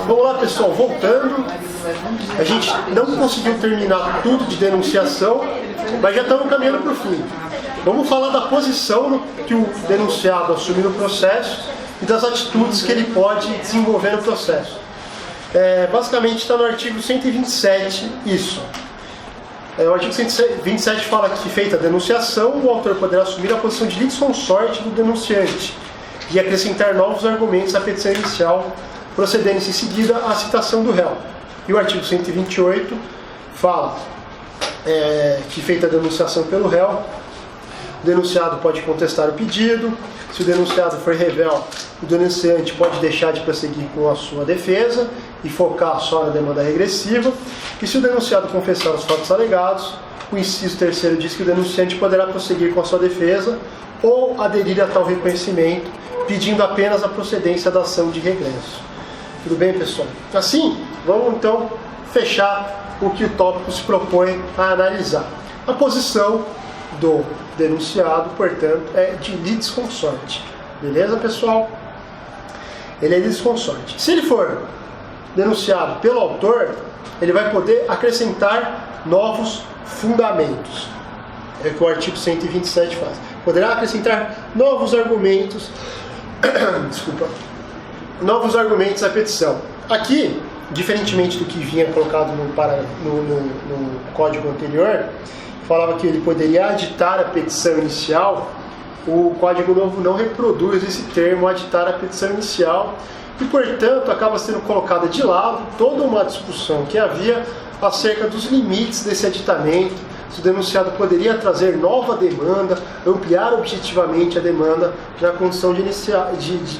Vamos lá, pessoal, voltando. A gente não conseguiu terminar tudo de denunciação, mas já estamos caminhando para o fim. Vamos falar da posição que o denunciado assume no processo e das atitudes que ele pode desenvolver no processo. Basicamente está no artigo 127 isso. O artigo 127 fala que, feita a denunciação, o autor poderá assumir a posição de litisconsorte do denunciante e acrescentar novos argumentos à petição inicial, procedendo-se em seguida à citação do réu. E o artigo 128 fala que, feita a denunciação pelo réu, o denunciado pode contestar o pedido. Se o denunciado for revel, o denunciante pode deixar de prosseguir com a sua defesa e focar só na demanda regressiva. E se o denunciado confessar os fatos alegados, o inciso 3º diz que o denunciante poderá prosseguir com a sua defesa ou aderir a tal reconhecimento, pedindo apenas a procedência da ação de regresso. Tudo bem, pessoal? Assim, vamos então fechar o que o tópico se propõe a analisar. A posição do denunciado, portanto, é de litisconsorte. Beleza, pessoal? Ele é litisconsorte. Se ele for denunciado pelo autor, ele vai poder acrescentar novos fundamentos. É o que o artigo 127 faz. Poderá acrescentar novos argumentos novos argumentos à petição. Aqui, diferentemente do que vinha colocado no código anterior, falava que ele poderia aditar a petição inicial. O Código Novo não reproduz esse termo, aditar a petição inicial, e, portanto, acaba sendo colocada de lado toda uma discussão que havia acerca dos limites desse aditamento, se o denunciado poderia trazer nova demanda, ampliar objetivamente a demanda na condição de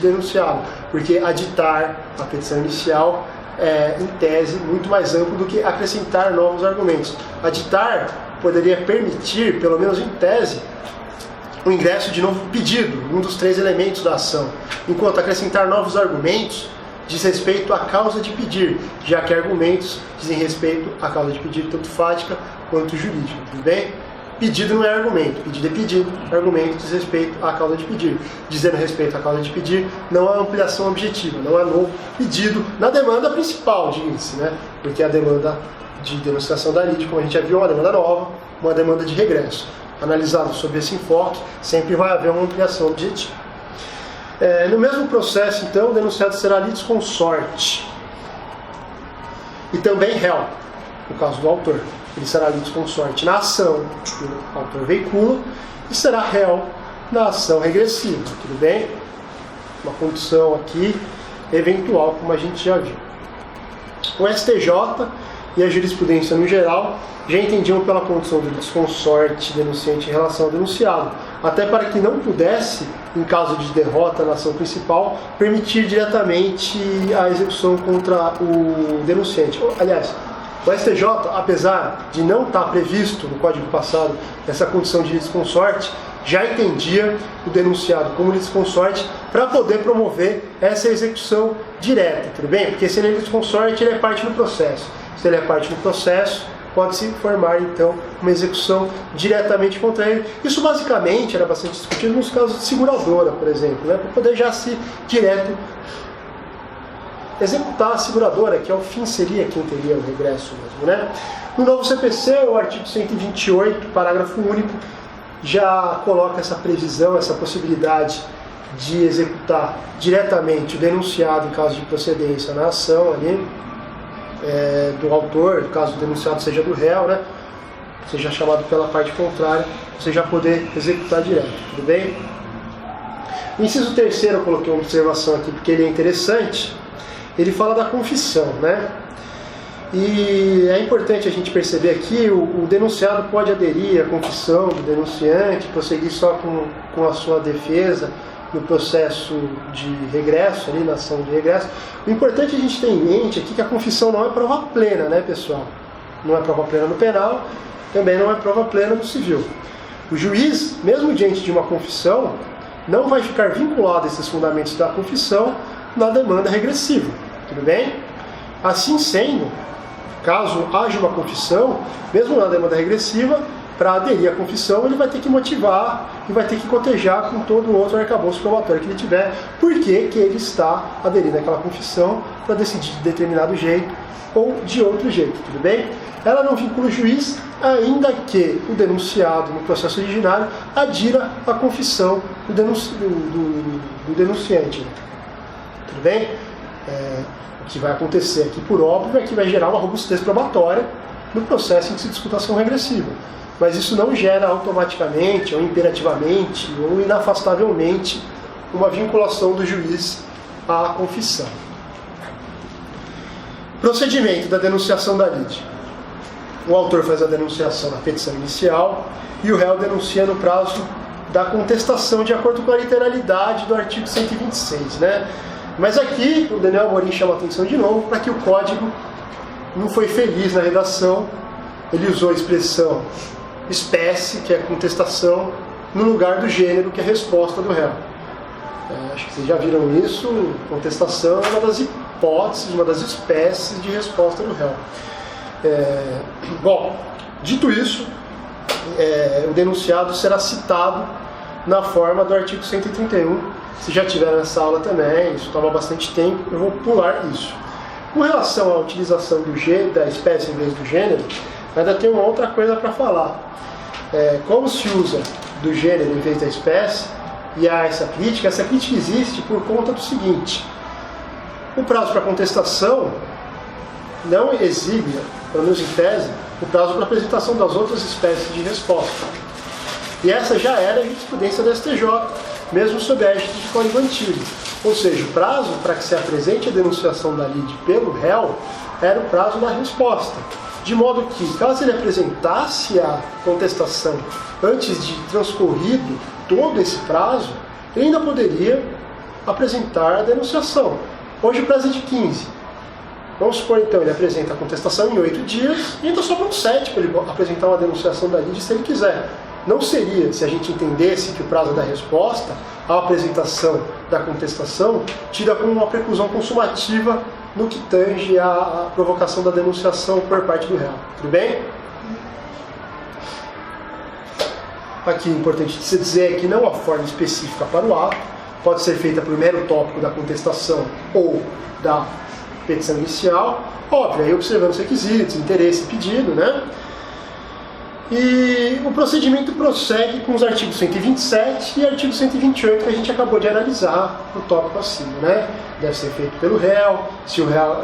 denunciado, porque aditar a petição inicial é, em tese, muito mais amplo do que acrescentar novos argumentos. Aditar poderia permitir, pelo menos em tese, o ingresso de novo pedido, um dos 3 elementos da ação, enquanto acrescentar novos argumentos diz respeito à causa de pedir, já que argumentos dizem respeito à causa de pedir, tanto fática quanto jurídica, tudo bem? Pedido não é argumento, pedido é pedido, argumento diz respeito à causa de pedir. Dizendo respeito à causa de pedir, não há ampliação objetiva, não há novo pedido na demanda principal, diz-se, né? Porque a demanda de denunciação da lide, como a gente já viu, é uma demanda nova, uma demanda de regresso. Analisado sob esse enfoque, sempre vai haver uma ampliação objetiva. No mesmo processo, então, o denunciado será litisconsorte e também réu, no caso do autor. Ele será litisconsorte na ação que o autor veicula e será réu na ação regressiva, tudo bem? Uma condição aqui eventual, como a gente já viu. O STJ e a jurisprudência no geral já entendiam pela condição do litisconsorte denunciante em relação ao denunciado, até para que não pudesse, em caso de derrota na ação principal, permitir diretamente a execução contra o denunciante. Aliás, o STJ, apesar de não estar previsto no Código passado essa condição de litisconsorte, já entendia o denunciado como litisconsorte para poder promover essa execução direta, tudo bem? Porque se ele é litisconsorte, ele é parte do processo. Se ele é parte do processo, pode-se formar, então, uma execução diretamente contra ele. Isso, basicamente, era bastante discutido nos casos de seguradora, por exemplo, né? Para poder já se direto executar a seguradora, que ao fim seria quem teria o regresso mesmo, né? No novo CPC, o artigo 128, parágrafo único, já coloca essa previsão, essa possibilidade de executar diretamente o denunciado em caso de procedência na ação ali, do autor, caso o denunciado seja do réu, né? Seja chamado pela parte contrária, você já poder executar direto, tudo bem? No inciso 3º, eu coloquei uma observação aqui porque ele é interessante. Ele fala da confissão, né? E é importante a gente perceber aqui, o denunciado pode aderir à confissão do denunciante, prosseguir só com a sua defesa no processo de regresso, ali na ação de regresso. O importante é a gente ter em mente aqui que a confissão não é prova plena, né, pessoal? Não é prova plena no penal, também não é prova plena no civil. O juiz, mesmo diante de uma confissão, não vai ficar vinculado a esses fundamentos da confissão na demanda regressiva, tudo bem? Assim sendo, caso haja uma confissão, mesmo na demanda regressiva, para aderir à confissão, ele vai ter que motivar e vai ter que cotejar com todo o outro arcabouço probatório que ele tiver, por que ele está aderindo àquela confissão para decidir de determinado jeito ou de outro jeito, tudo bem? Ela não vincula o juiz, ainda que o denunciado no processo originário adira à confissão do denunciante. Tudo bem? O que vai acontecer aqui, por óbvio, é que vai gerar uma robustez probatória no processo em que se discuta ação regressiva. Mas isso não gera automaticamente, ou imperativamente, ou inafastavelmente, uma vinculação do juiz à confissão. Procedimento da denunciação da lide. O autor faz a denunciação na petição inicial e o réu denuncia no prazo da contestação, de acordo com a literalidade do artigo 126, né? Mas aqui o Daniel Amorim chama a atenção de novo para que o código não foi feliz na redação. Ele usou a expressão espécie, que é contestação, no lugar do gênero, que é resposta do réu. Acho que vocês já viram isso. Contestação é uma das hipóteses, uma das espécies de resposta do réu. Bom, dito isso, o denunciado será citado na forma do artigo 131. Se já tiver nessa aula também, isso toma bastante tempo, eu vou pular isso. Com relação à utilização da espécie em vez do gênero, ainda tem uma outra coisa para falar. Como se usa do gênero em vez da espécie, e há essa crítica existe por conta do seguinte: o prazo para contestação não exibe, pelo menos em tese, o prazo para apresentação das outras espécies de resposta. E essa já era a jurisprudência do STJ, mesmo sob a égide de código antigo. Ou seja, o prazo para que se apresente a denunciação da lide pelo réu era o prazo da resposta. De modo que, caso ele apresentasse a contestação antes de transcorrido todo esse prazo, ele ainda poderia apresentar a denunciação. Hoje o prazo é de 15. Vamos supor, então, ele apresenta a contestação em 8 dias e ainda sobram 7 para ele apresentar uma denunciação da lide se ele quiser. Não seria, se a gente entendesse que o prazo da resposta, a apresentação da contestação, tida como uma preclusão consumativa no que tange a provocação da denunciação por parte do réu. Tudo bem? Aqui, importante se dizer que não há forma específica para o ato, pode ser feita por mero tópico da contestação ou da petição inicial, óbvio, aí observando os requisitos, interesse e pedido, né? E o procedimento prossegue com os artigos 127 e artigo 128 que a gente acabou de analisar no tópico acima, né? Deve ser feito pelo réu, se o réu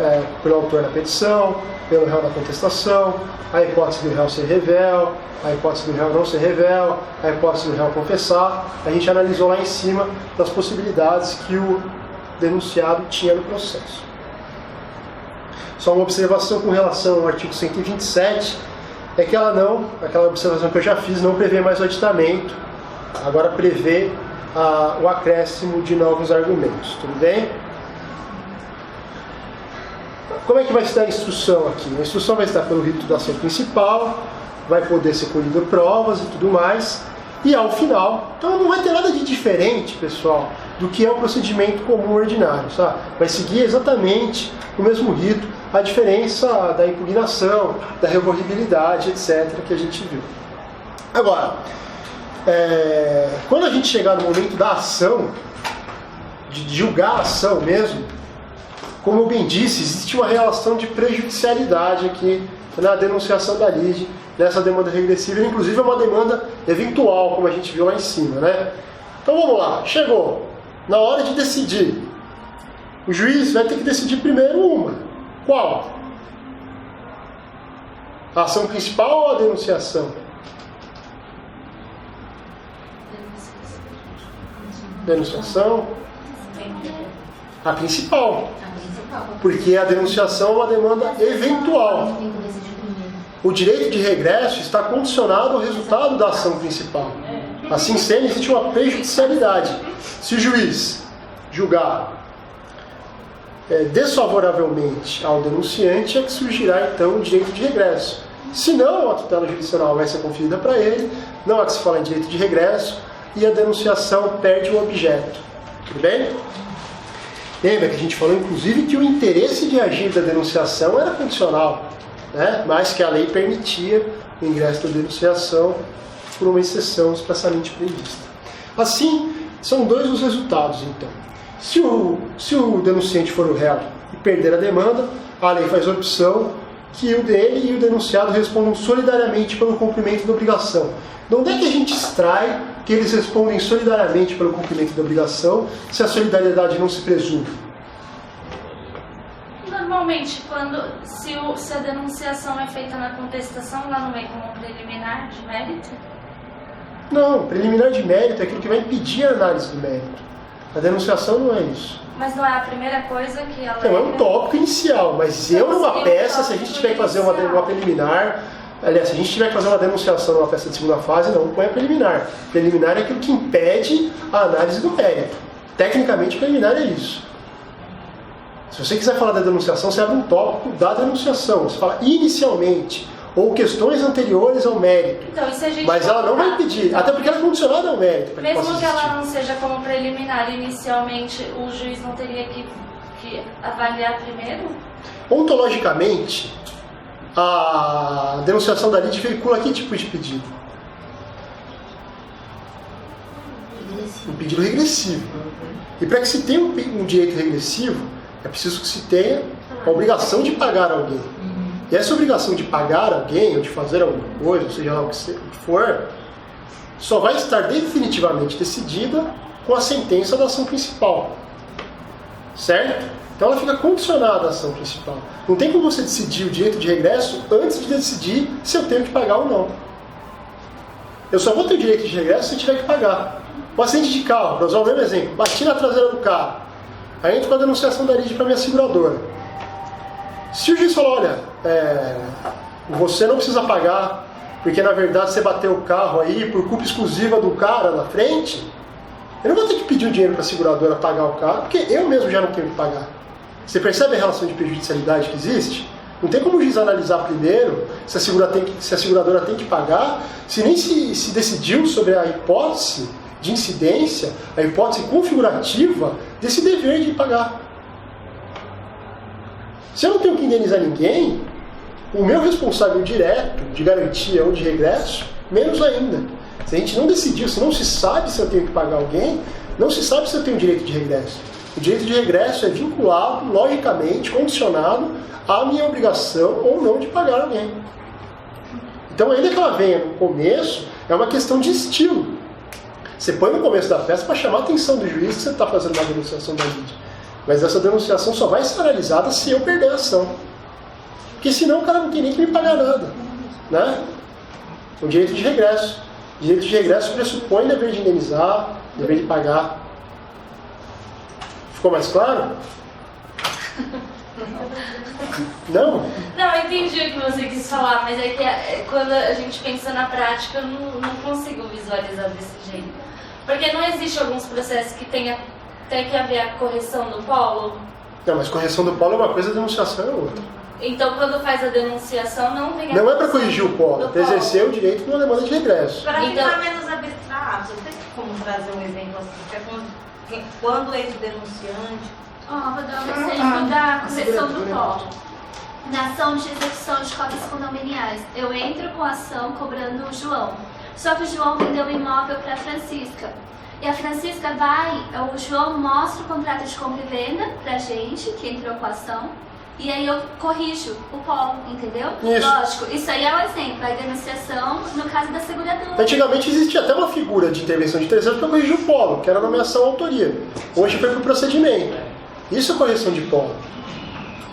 pelo autor da petição, pelo réu da contestação, a hipótese do réu ser revel, a hipótese do réu não ser revel, a hipótese do réu confessar. A gente analisou lá em cima das possibilidades que o denunciado tinha no processo. Só uma observação com relação ao artigo 127, é que aquela observação que eu já fiz, não prevê mais o aditamento, agora prevê o acréscimo de novos argumentos, tudo bem? Como é que vai se dar a instrução aqui? A instrução vai estar pelo rito da ação principal, vai poder ser colhido provas e tudo mais, e ao final, então não vai ter nada de diferente, pessoal, do que é o procedimento comum ordinário, sabe? Vai seguir exatamente o mesmo rito, a diferença da impugnação, da recorribilidade, etc., que a gente viu. Agora, quando a gente chegar no momento da ação, de julgar a ação mesmo, como eu bem disse, existe uma relação de prejudicialidade aqui na denunciação da lide, nessa demanda regressiva, inclusive é uma demanda eventual, como a gente viu lá em cima, né? Então vamos lá, chegou na hora de decidir. O juiz vai ter que decidir primeiro uma. Qual? A ação principal ou a denunciação? Denunciação? A principal. Porque a denunciação é uma demanda eventual. O direito de regresso está condicionado ao resultado da ação principal. Assim sendo, existe uma prejudicialidade. Se o juiz julgar desfavoravelmente ao denunciante, é que surgirá então o direito de regresso. Se não, a tutela judicial vai ser conferida para ele, não há que se falar em direito de regresso, e a denunciação perde o objeto. Tudo bem? Lembra que a gente falou inclusive que o interesse de agir da denunciação era condicional. né? Mas que a lei permitia o ingresso da denunciação por uma exceção expressamente prevista. Assim, são dois os resultados, então. Se o denunciante for o réu e perder a demanda, a lei faz opção que o dele e o denunciado respondam solidariamente pelo cumprimento da obrigação. De onde é que a gente extrai que eles respondem solidariamente pelo cumprimento da obrigação se a solidariedade não se presume? Normalmente, se a denunciação é feita na contestação, lá não vem como preliminar de mérito? Não, preliminar de mérito é aquilo que vai impedir a análise do mérito. A denunciação não é isso. Mas não é a primeira coisa que ela... Então, é um tópico inicial, mas eu numa peça, se a gente tiver que fazer uma preliminar... Aliás, se a gente tiver que fazer uma denunciação numa peça de segunda fase, não põe a preliminar. Preliminar é aquilo que impede a análise do mérito. Tecnicamente, preliminar é isso. Se você quiser falar da denunciação, você abre um tópico da denunciação. Você fala inicialmente, ou questões anteriores ao mérito. Então, e se a gente mas ela não vai impedir, até porque ela é condicionada ao mérito. Mesmo que ela não seja como preliminar inicialmente, o juiz não teria que avaliar primeiro? Ontologicamente, a denunciação da lide veicula que tipo de pedido? Um pedido regressivo. E para que se tenha um direito regressivo, é preciso que se tenha a obrigação de pagar alguém. E essa obrigação de pagar alguém, ou de fazer alguma coisa, ou seja lá o que for, só vai estar definitivamente decidida com a sentença da ação principal. Certo? Então ela fica condicionada à ação principal. Não tem como você decidir o direito de regresso antes de decidir se eu tenho que pagar ou não. Eu só vou ter o direito de regresso se eu tiver que pagar. Um acidente de carro, para usar o mesmo exemplo, bati na traseira do carro, aí entro com a denunciação da lide para minha seguradora. Se o juiz falar, olha, você não precisa pagar, porque na verdade você bateu o carro aí por culpa exclusiva do cara na frente, eu não vou ter que pedir o dinheiro para a seguradora pagar o carro, porque eu mesmo já não tenho que pagar. Você percebe a relação de prejudicialidade que existe? Não tem como o juiz analisar primeiro se a seguradora tem que pagar, se nem se decidiu sobre a hipótese de incidência, a hipótese configurativa desse dever de pagar. Se eu não tenho que indenizar ninguém, o meu responsável direto de garantia ou de regresso, menos ainda. Se a gente não decidiu, se não se sabe se eu tenho que pagar alguém, não se sabe se eu tenho direito de regresso. O direito de regresso é vinculado, logicamente, condicionado à minha obrigação ou não de pagar alguém. Então, ainda que ela venha no começo, é uma questão de estilo. Você põe no começo da peça para chamar a atenção do juiz que você está fazendo uma denunciação da lide. Mas essa denunciação só vai ser analisada se eu perder a ação. Porque senão o cara não tem nem que me pagar nada. Né? O direito de regresso. O direito de regresso pressupõe dever de indenizar, dever de pagar. Ficou mais claro? Não? Não, eu entendi o que você quis falar, mas é que quando a gente pensa na prática, eu não consigo visualizar desse jeito. Porque não existe alguns processos que tem que haver a correção do polo? Não, mas correção do polo é uma coisa, a denunciação é outra. Então, quando faz a denunciação, não tem a Não é para corrigir o polo, é para exercer o direito numa demanda de regresso. Para então, ficar menos abstrato, não tem como trazer um exemplo assim, quando esse denunciante... Vou dar um exemplo da correção do polo. Na ação de execução de cotas condominiais, eu entro com a ação cobrando o João. Só que o João vendeu o imóvel para a Francisca. E a Francisca o João mostra o contrato de compra e venda pra gente, que entrou com a ação. E aí eu corrijo o polo, entendeu? Isso. Lógico, isso aí é um exemplo, a denunciação no caso da seguradora. Antigamente existia até uma figura de intervenção de terceiro para corrigir o polo, que era a nomeação autoria. Hoje foi para o procedimento. Isso é correção de polo.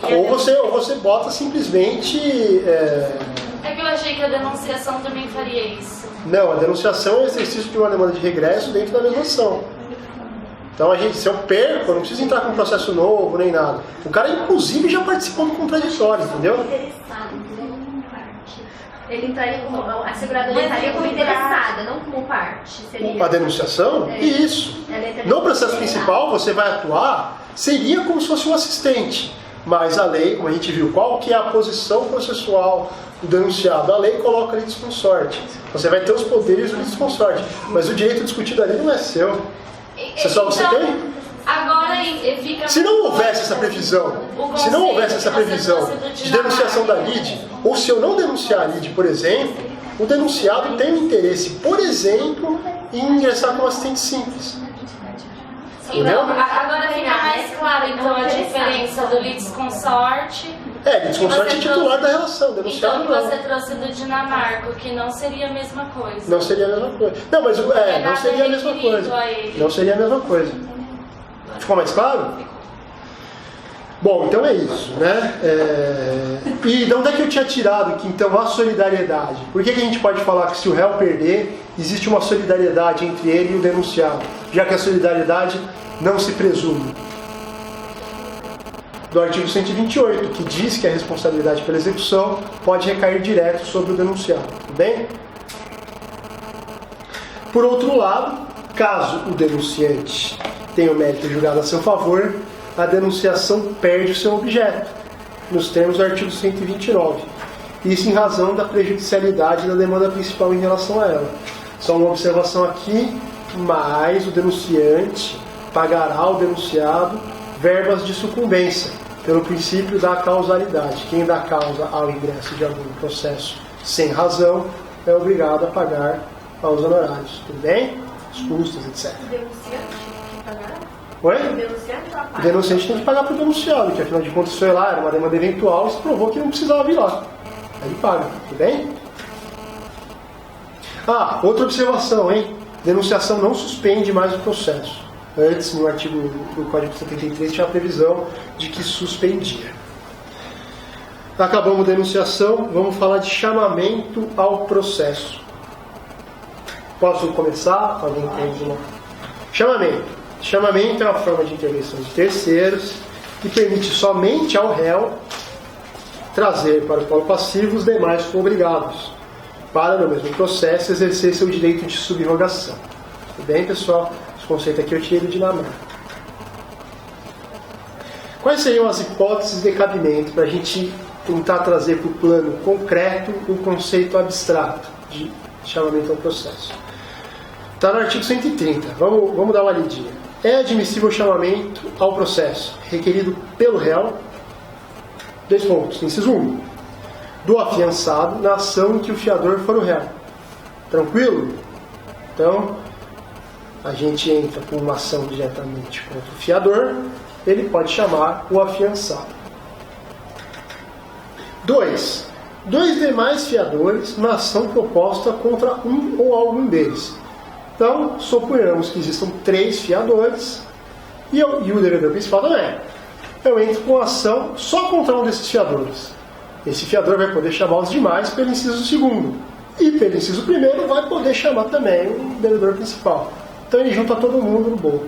Ou você bota simplesmente... É que eu achei que a denunciação também faria isso. Não, a denunciação é o exercício de uma demanda de regresso dentro da mesma ação. Então, se eu perco, eu não preciso entrar com um processo novo, nem nada. O cara, inclusive, já participou do contraditório, entendeu? Ele entraria como... A seguradora entraria como interessada, não como parte. Seria... A denunciação? Isso. No processo principal, você vai atuar, seria como se fosse um assistente. Mas a lei, como a gente viu, qual que é a posição processual do denunciado? A lei coloca ali litisconsorte. Você vai ter os poderes do litisconsorte. Mas o direito discutido ali não é seu. Você tem? Agora Se não houvesse essa previsão, de denunciação da lide, ou se eu não denunciar a lide, por exemplo, o denunciado tem um interesse, por exemplo, em ingressar como assistente simples. Então, agora fica mais claro então a diferença do litisconsorte. Litisconsorte é titular da relação, denunciado então, que você trouxe do Dinamarco, que não seria a mesma coisa. Não seria a mesma coisa. Não, mas não seria a mesma coisa. Não seria a mesma coisa. Ficou mais claro? Bom, então é isso, né? E de onde é que eu tinha tirado que então a solidariedade? Por que a gente pode falar que se o réu perder, existe uma solidariedade entre ele e o denunciado, já que a solidariedade não se presume? Do artigo 128, que diz que a responsabilidade pela execução pode recair direto sobre o denunciado, tudo bem? Por outro lado, caso o denunciante tenha o mérito julgado a seu favor, a denunciação perde o seu objeto, nos termos do artigo 129. Isso em razão da prejudicialidade da demanda principal em relação a ela. Só uma observação aqui, mas o denunciante pagará ao denunciado verbas de sucumbência, pelo princípio da causalidade. Quem dá causa ao ingresso de algum processo sem razão é obrigado a pagar aos honorários. Tudo bem? Os custos, etc. O denunciante tem que pagar? Oi? O denunciante já paga. O denunciante tem que pagar para o denunciado, que afinal de contas foi lá, era uma demanda eventual, se provou que não precisava vir lá. Aí ele paga, tudo bem? Outra observação, hein? Denunciação não suspende mais o processo. Antes, no artigo do Código 73, tinha a previsão de que suspendia. Acabamos a denunciação, vamos falar de chamamento ao processo. Posso começar? Alguém tem alguma? Chamamento. Chamamento é uma forma de intervenção de terceiros que permite somente ao réu trazer para o polo passivo os demais obrigados, para, no mesmo processo, exercer seu direito de subrogação. Tudo bem, pessoal? Esse conceito aqui eu tirei do Dinamarca. Quais seriam as hipóteses de cabimento para a gente tentar trazer para o plano concreto o conceito abstrato de chamamento ao processo? Está no artigo 130. Vamos dar uma lidinha. É admissível o chamamento ao processo requerido pelo réu, 2 pontos. Inciso 1. Do afiançado na ação em que o fiador for o réu. Tranquilo? Então, a gente entra com uma ação diretamente contra o fiador, ele pode chamar o afiançado. 2. 2 demais fiadores na ação proposta contra um ou algum deles. Então, suponhamos que existam 3 fiadores e o devedor principal também. Eu entro com a ação só contra um desses fiadores. Esse fiador vai poder chamar os demais pelo inciso 2º. E pelo inciso 1º vai poder chamar também o devedor principal. Então ele junta todo mundo no bolo.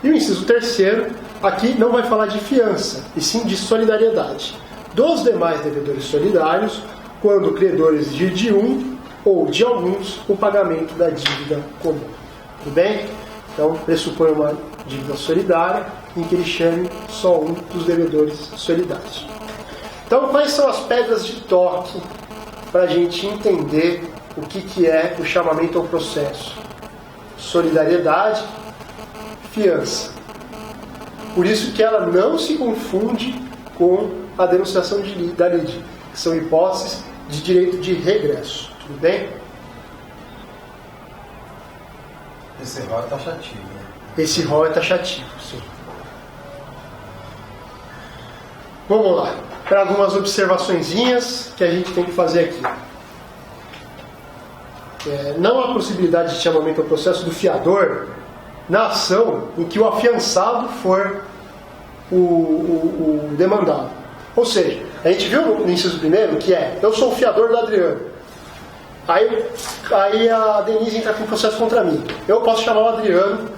E o inciso 3º, aqui não vai falar de fiança, e sim de solidariedade. Dos demais devedores solidários, quando o credor exigir de um ou de alguns o pagamento da dívida comum. Tudo bem? Então, pressupõe uma dívida solidária em que ele chame só um dos devedores solidários. Então, quais são as pedras de toque para a gente entender o que é o chamamento ao processo? Solidariedade, fiança. Por isso que ela não se confunde com a denunciação da lide, que são hipóteses de direito de regresso. Tudo bem? Esse rol é taxativo, né? Esse rol é taxativo, sim. Vamos lá, para algumas observaçõezinhas que a gente tem que fazer aqui. Não há possibilidade de chamamento ao processo do fiador na ação em que o afiançado for o demandado. Ou seja, a gente viu no inciso 1º que eu sou o fiador do Adriano. Aí a Denise entra com processo contra mim. Eu posso chamar o Adriano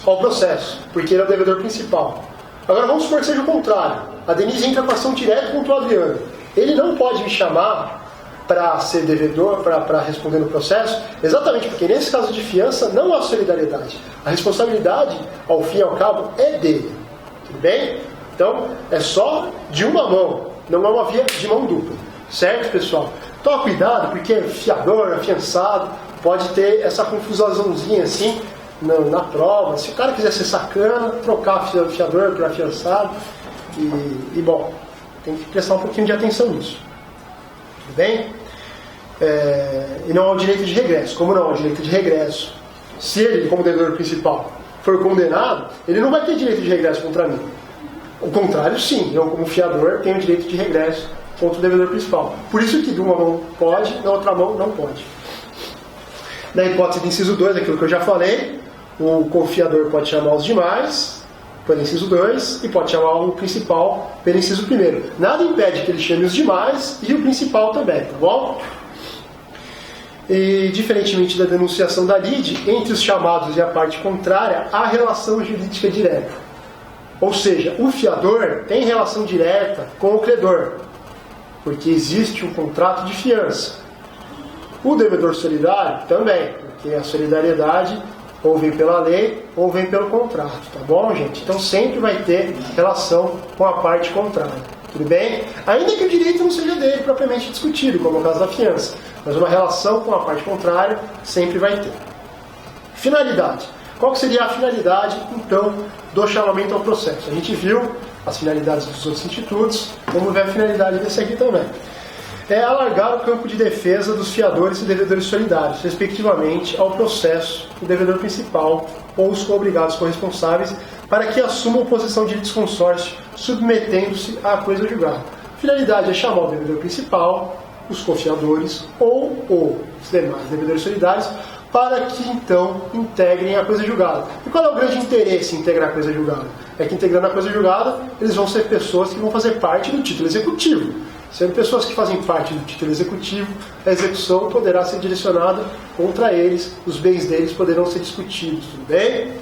ao processo, porque ele é o devedor principal. Agora vamos supor que seja o contrário. A Denise entra com ação direta contra o Adriano. Ele não pode me chamar para ser devedor, para responder no processo, exatamente porque nesse caso de fiança não há solidariedade. A responsabilidade, ao fim e ao cabo, é dele. Tudo bem? Então, é só de uma mão, não é uma via de mão dupla. Certo, pessoal? Toma cuidado, porque fiador, afiançado, pode ter essa confusãozinha assim, na prova. Se o cara quiser ser sacana, trocar fiador por afiançado. E bom, tem que prestar um pouquinho de atenção nisso. Tudo bem? E não ao direito de regresso. Como não ao direito de regresso? Se ele, como devedor principal, for condenado, ele não vai ter direito de regresso contra mim. O contrário, sim. Eu, como fiador, tenho direito de regresso contra o devedor principal. Por isso que de uma mão pode, na outra mão não pode. Na hipótese do inciso 2, aquilo que eu já falei, o confiador pode chamar os demais pelo inciso 2 e pode chamar o principal pelo inciso 1. Nada impede que ele chame os demais e o principal também, tá bom? E, diferentemente da denunciação da lide, entre os chamados e a parte contrária, há relação jurídica direta. Ou seja, o fiador tem relação direta com o credor, porque existe um contrato de fiança. O devedor solidário também, porque a solidariedade ou vem pela lei ou vem pelo contrato, tá bom, gente? Então sempre vai ter relação com a parte contrária, tudo bem? Ainda que o direito não seja dele propriamente discutido, como é o caso da fiança, mas uma relação com a parte contrária sempre vai ter. Finalidade. Qual que seria a finalidade, então, do chamamento ao processo? A gente viu as finalidades dos outros institutos, vamos ver a finalidade desse aqui também. É alargar o campo de defesa dos fiadores e devedores solidários, respectivamente ao processo, o devedor principal ou os coobrigados corresponsáveis, para que assumam posição de litisconsórcio, submetendo-se à coisa julgada. A finalidade é chamar o devedor principal, os confiadores ou os demais devedores solidários, para que então integrem a coisa julgada. E qual é o grande interesse em integrar a coisa julgada? É que integrando a coisa julgada, eles vão ser pessoas que vão fazer parte do título executivo. Sendo pessoas que fazem parte do título executivo, a execução poderá ser direcionada contra eles, os bens deles poderão ser discutidos, tudo bem?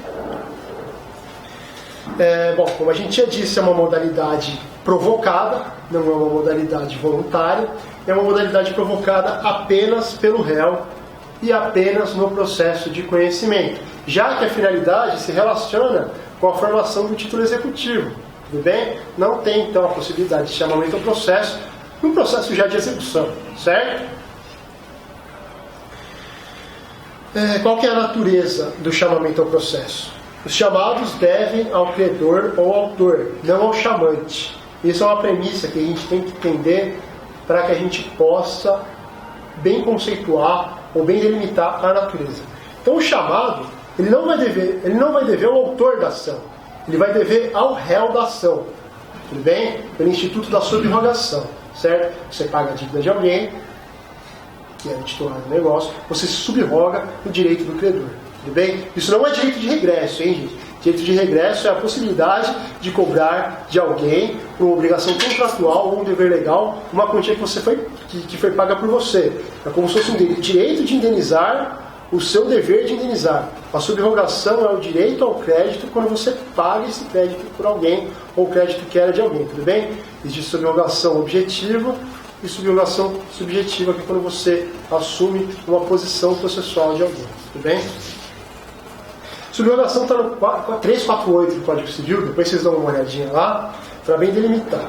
Bom, como a gente já disse, é uma modalidade provocada, não é uma modalidade voluntária, é uma modalidade provocada apenas pelo réu e apenas no processo de conhecimento, já que a finalidade se relaciona com a formação do título executivo, tudo bem? Não tem então a possibilidade de chamamento ao processo, no processo já de execução, certo? Qual que é a natureza do chamamento ao processo? Os chamados devem ao credor ou autor, não ao chamante. Isso é uma premissa que a gente tem que entender para que a gente possa bem conceituar ou bem delimitar a natureza. Então o chamado, ele não vai dever ao autor da ação, ele vai dever ao réu da ação, tudo bem? Pelo instituto da subrogação, certo? Você paga a dívida de alguém, que é o titular do negócio, você se subroga o direito do credor, tudo bem? Isso não é direito de regresso, hein, gente? Direito de regresso é a possibilidade de cobrar de alguém, por uma obrigação contratual ou um dever legal, uma quantia que foi paga por você. É como se fosse um direito de indenizar o seu dever de indenizar. A subrogação é o direito ao crédito quando você paga esse crédito por alguém ou o crédito que era de alguém, tudo bem? Existe subrogação objetiva e subrogação subjetiva, que é quando você assume uma posição processual de alguém, tudo bem? Subrogação está no 348 do Código Civil, depois vocês dão uma olhadinha lá, para bem delimitar.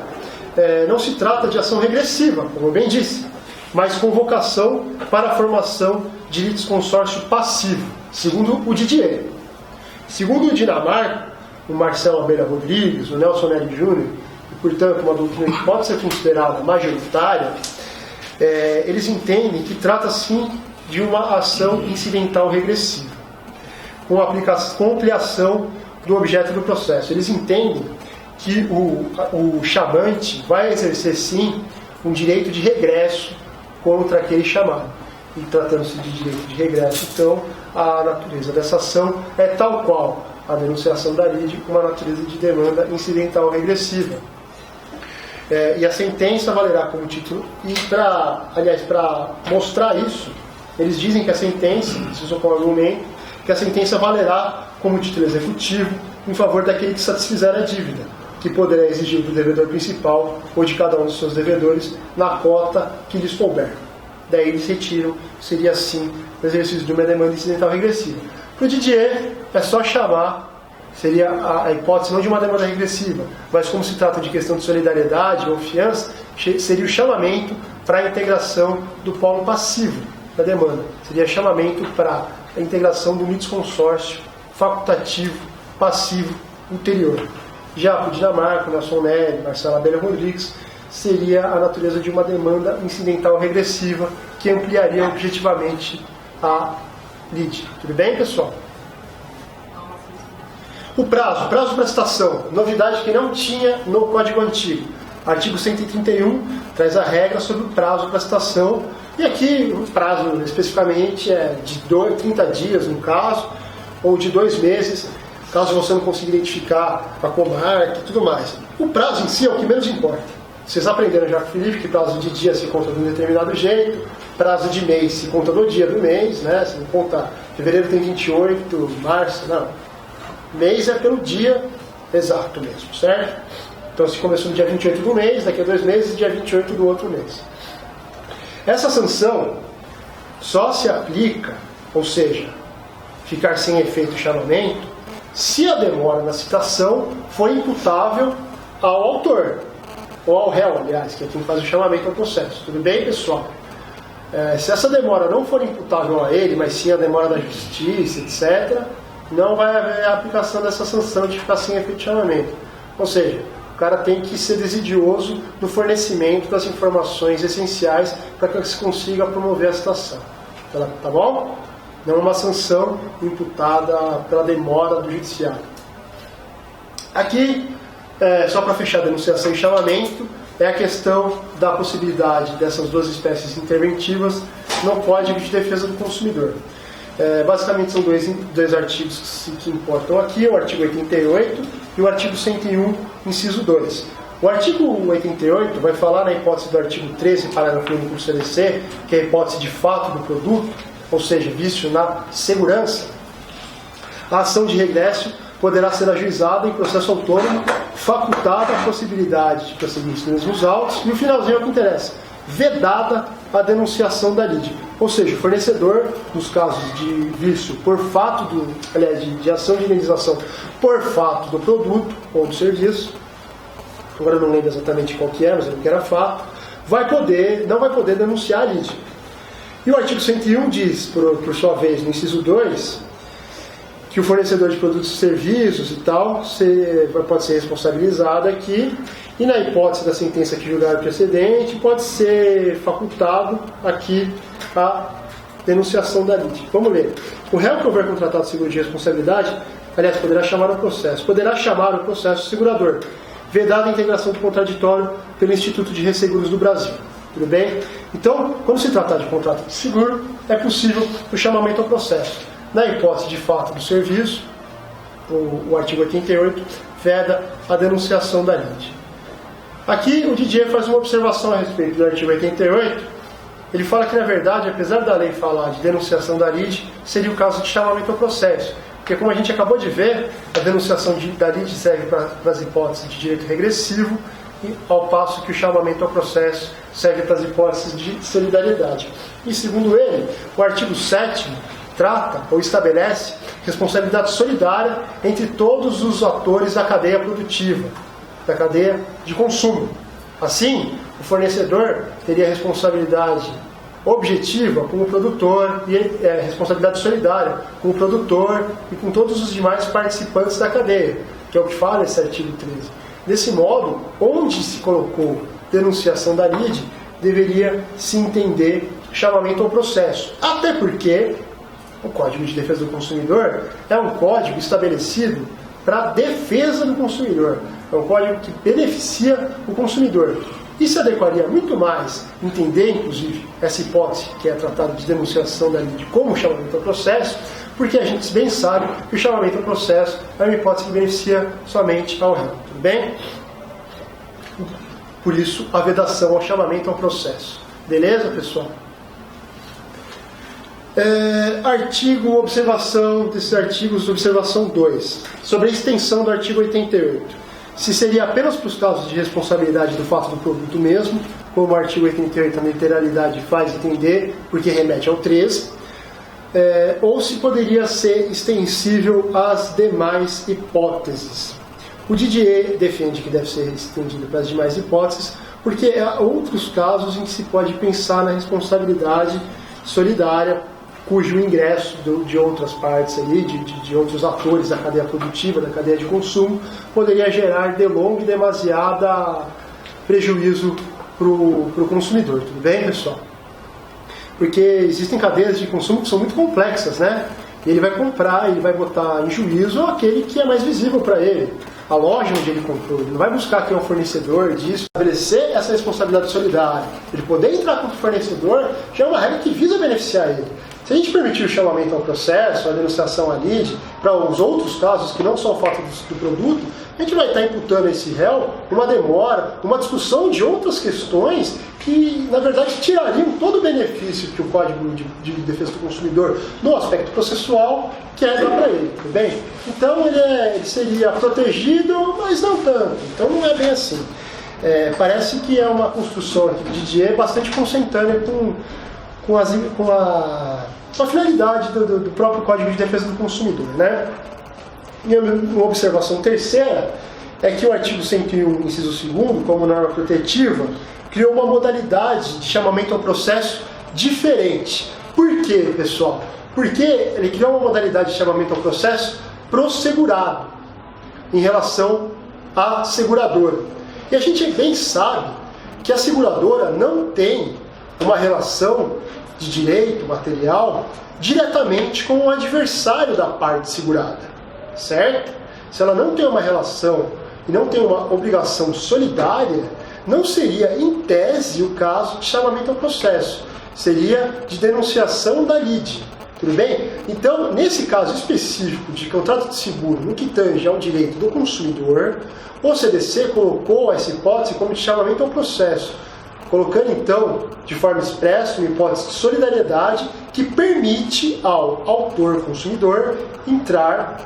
Não se trata de ação regressiva, como eu bem disse, mas convocação para a formação de litisconsórcio passivo, segundo o Didier. Segundo o Dinamarca, o Marcelo Almeida Rodrigues, o Nelson Nery Jr., e, portanto, uma doutrina que pode ser considerada majoritária, eles entendem que trata, sim, de uma ação incidental regressiva, com ampliação do objeto do processo. Eles entendem que o chamante vai exercer, sim, um direito de regresso contra aquele chamado. E tratando-se de direito de regresso, então, a natureza dessa ação é tal qual a denunciação da lide, com uma natureza de demanda incidental regressiva. E a sentença valerá como título, e para mostrar isso, eles dizem que a sentença, isso só com argumento, que a sentença valerá como título executivo em favor daquele que satisfizer a dívida, que poderá exigir do devedor principal ou de cada um dos seus devedores na cota que lhes couber. Daí eles retiram, seria assim o exercício de uma demanda incidental regressiva. Para o Didier, é só chamar, seria a hipótese não de uma demanda regressiva, mas como se trata de questão de solidariedade ou fiança, seria o chamamento para a integração do polo passivo da demanda. Seria chamamento para a integração do litisconsórcio facultativo, passivo, ulterior. Já para o Dinamarca, Nelson Neri, Marcela Abelha Rodrigues, seria a natureza de uma demanda incidental regressiva que ampliaria objetivamente a lide. Tudo bem, pessoal? O prazo de prestação, novidade que não tinha no Código Antigo. Artigo 131 traz a regra sobre o prazo de prestação, e aqui o prazo especificamente é de 30 dias no caso, ou de 2 meses, caso você não consiga identificar a comarca e tudo mais. O prazo em si é o que menos importa. Vocês aprenderam já com o Felipe que prazo de dia se conta de um determinado jeito, prazo de mês se conta do dia do mês, né? Se não conta, fevereiro tem 28, março, não. Mês é pelo dia exato mesmo, certo? Então se começou no dia 28 do mês, daqui a 2 meses, dia 28 do outro mês. Essa sanção só se aplica, ou seja, ficar sem efeito o chamamento, se a demora na citação for imputável ao autor, ou ao réu, aliás, que é quem faz o chamamento ao processo. Tudo bem, pessoal? Se essa demora não for imputável a ele, mas sim a demora da justiça, etc., não vai haver a aplicação dessa sanção de ficar sem efeito de chamamento. Ou seja, o cara tem que ser desidioso no fornecimento das informações essenciais para que se consiga promover a citação. Tá bom? Não é uma sanção imputada pela demora do judiciário. Aqui, só para fechar a denunciação e chamamento, é a questão da possibilidade dessas duas espécies interventivas no Código de Defesa do Consumidor. Basicamente são dois artigos que importam aqui, o artigo 88 e o artigo 101, inciso 2. O artigo 88 vai falar na hipótese do artigo 13, parágrafo único do CDC, que é a hipótese de fato do produto, ou seja, vício na segurança. A ação de regresso poderá ser ajuizada em processo autônomo, facultada a possibilidade de prosseguir nos mesmos autos, e o finalzinho é o que interessa, vedada a denunciação da lide. Ou seja, o fornecedor, nos casos de vício por fato de ação de indenização por fato do produto ou do serviço, agora eu não lembro exatamente qual que é, mas eu que era fato, não vai poder denunciar a lide. E o artigo 101 diz, por sua vez, no inciso 2, que o fornecedor de produtos e serviços e tal pode ser responsabilizado aqui, e na hipótese da sentença que julgar o precedente, pode ser facultado aqui a denunciação da lide. Vamos ler. O réu que houver contratado seguro de responsabilidade, aliás, poderá chamar o processo segurador, vedada a integração do contraditório pelo Instituto de Resseguros do Brasil. Tudo bem? Então, quando se tratar de contrato de seguro, é possível o chamamento ao processo. Na hipótese de fato do serviço, o artigo 88 veda a denunciação da lide. Aqui o Didier faz uma observação a respeito do artigo 88. Ele fala que, na verdade, apesar da lei falar de denunciação da lide, seria o caso de chamamento ao processo. Porque, como a gente acabou de ver, a denunciação da lide serve para as hipóteses de direito regressivo, ao passo que o chamamento ao processo serve para as hipóteses de solidariedade. E, segundo ele, o artigo 7º trata ou estabelece responsabilidade solidária entre todos os atores da cadeia produtiva, da cadeia de consumo. Assim, o fornecedor teria responsabilidade objetiva com o produtor e responsabilidade solidária com o produtor e com todos os demais participantes da cadeia, que é o que fala esse artigo 13. Desse modo, onde se colocou denunciação da lide, deveria se entender chamamento ao processo. Até porque o Código de Defesa do Consumidor é um código estabelecido para a defesa do consumidor. É um código que beneficia o consumidor. E se adequaria muito mais entender, inclusive, essa hipótese que é tratada de denunciação da lide como chamamento ao processo, porque a gente bem sabe que o chamamento ao processo é uma hipótese que beneficia somente ao réu. Tudo bem? Por isso, a vedação ao chamamento ao processo. Beleza, pessoal? Observação desses artigos, observação 2, sobre a extensão do artigo 88. Se seria apenas para os casos de responsabilidade do fato do produto mesmo, como o artigo 88, a literalidade faz entender, porque remete ao 13, ou se poderia ser extensível às demais hipóteses. O Didier defende que deve ser estendido para as demais hipóteses, porque há outros casos em que se pode pensar na responsabilidade solidária cujo ingresso de outras partes ali, de outros atores da cadeia produtiva, da cadeia de consumo, poderia gerar delongo e demasiada prejuízo para o consumidor. Tudo bem, pessoal? Porque existem cadeias de consumo que são muito complexas, né? E ele vai comprar, ele vai botar em juízo aquele que é mais visível para ele, a loja onde ele comprou. Ele não vai buscar quem é o fornecedor disso. Estabelecer essa responsabilidade solidária, ele poder entrar como fornecedor, já é uma regra que visa beneficiar ele. Se a gente permitir o chamamento ao processo, a denunciação à lide, para os outros casos que não são o fato do produto, a gente vai estar imputando a esse réu uma demora, uma discussão de outras questões que, na verdade, tirariam todo o benefício que o Código de Defesa do Consumidor, no aspecto processual, quer dar para ele, tudo bem? Então, ele seria protegido, mas não tanto. Então, não é bem assim. Parece que é uma construção aqui de Didier bastante consentânea com a finalidade do próprio Código de Defesa do Consumidor, né? E uma observação terceira é que o artigo 101, inciso 2º, como norma protetiva, criou uma modalidade de chamamento ao processo diferente. Por quê, pessoal? Porque ele criou uma modalidade de chamamento ao processo pro segurado, em relação à seguradora. E a gente bem sabe que a seguradora não tem uma relação de direito material diretamente com o adversário da parte segurada, certo? Se ela não tem uma relação e não tem uma obrigação solidária, não seria, em tese, o caso de chamamento ao processo. Seria de denunciação da lide, tudo bem? Então, nesse caso específico de contrato de seguro, no que tange ao direito do consumidor, o CDC colocou essa hipótese como de chamamento ao processo, colocando então, de forma expressa, uma hipótese de solidariedade que permite ao autor consumidor entrar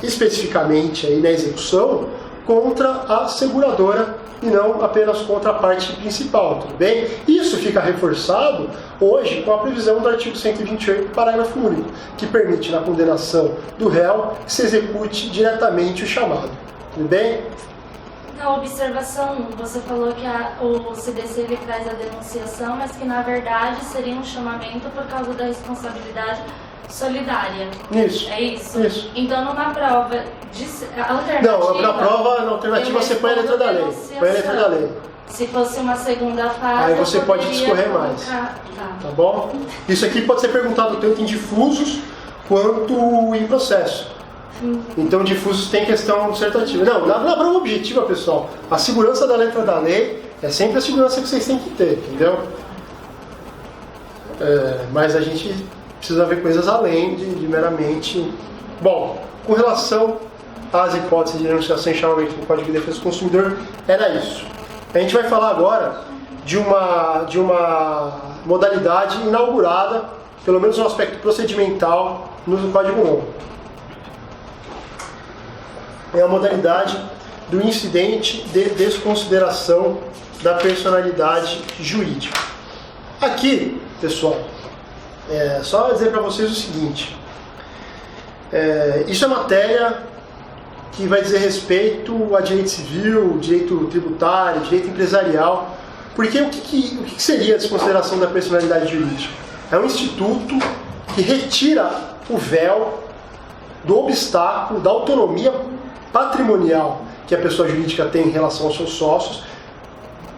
especificamente aí na execução contra a seguradora e não apenas contra a parte principal, tudo bem? Isso fica reforçado hoje com a previsão do artigo 128, parágrafo único, que permite na condenação do réu que se execute diretamente o chamado, tudo bem? Na observação, você falou que o CDC ele traz a denunciação, mas que na verdade seria um chamamento por causa da responsabilidade solidária. Isso. É isso? Isso. Então, numa prova alternativa... Não, na prova, na alternativa você põe a letra da lei. Põe a letra da lei. Se fosse uma segunda fase... Aí você pode discorrer mais. Tá bom? Isso aqui pode ser perguntado tanto em difusos quanto em processo. Então, difusos tem questão dissertativa. Não, na prova objetiva, pessoal, a segurança da letra da lei é sempre a segurança que vocês têm que ter, entendeu? Mas a gente precisa ver coisas além de meramente... Bom, com relação às hipóteses de denunciação e chamamento do Código de Defesa do Consumidor, era isso. A gente vai falar agora de uma modalidade inaugurada, pelo menos no aspecto procedimental, no Código Novo. É a modalidade do incidente de desconsideração da personalidade jurídica. Aqui, pessoal, só dizer para vocês o seguinte, isso é matéria que vai dizer respeito a direito civil, direito tributário, direito empresarial, porque o que seria a desconsideração da personalidade jurídica? É um instituto que retira o véu do obstáculo, da autonomia patrimonial que a pessoa jurídica tem em relação aos seus sócios,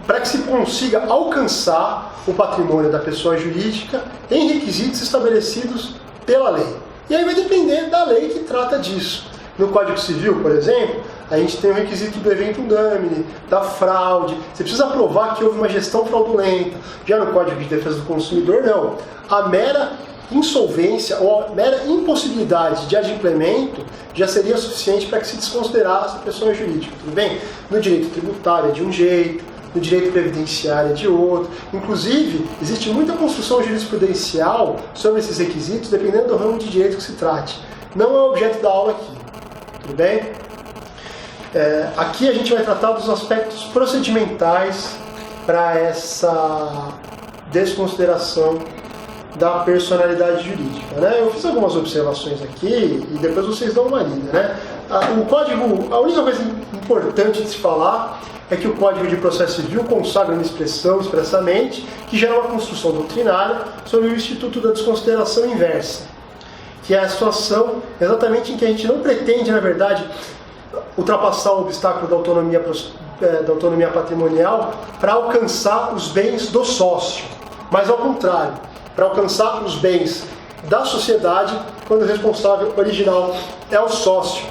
para que se consiga alcançar o patrimônio da pessoa jurídica em requisitos estabelecidos pela lei. E aí vai depender da lei que trata disso. No Código Civil, por exemplo, a gente tem o requisito do evento damine, da fraude. Você precisa provar que houve uma gestão fraudulenta. Já no Código de Defesa do Consumidor, não. A mera insolvência ou a mera impossibilidade de adimplemento já seria suficiente para que se desconsiderasse a pessoa jurídica, tudo bem? No direito tributário é de um jeito, no direito previdenciário é de outro. Inclusive, existe muita construção jurisprudencial sobre esses requisitos, dependendo do ramo de direito que se trate. Não é o objeto da aula aqui, tudo bem? Aqui a gente vai tratar dos aspectos procedimentais para essa desconsideração da personalidade jurídica, né? Eu fiz algumas observações aqui e depois vocês dão uma lida, né? O código, a única coisa importante de se falar é que o Código de Processo Civil consagra uma expressão expressamente que gera uma construção doutrinária sobre o Instituto da Desconsideração Inversa, que é a situação exatamente em que a gente não pretende, na verdade, ultrapassar o obstáculo da autonomia patrimonial para alcançar os bens do sócio, mas ao contrário, para alcançar os bens da sociedade quando o responsável original é o sócio.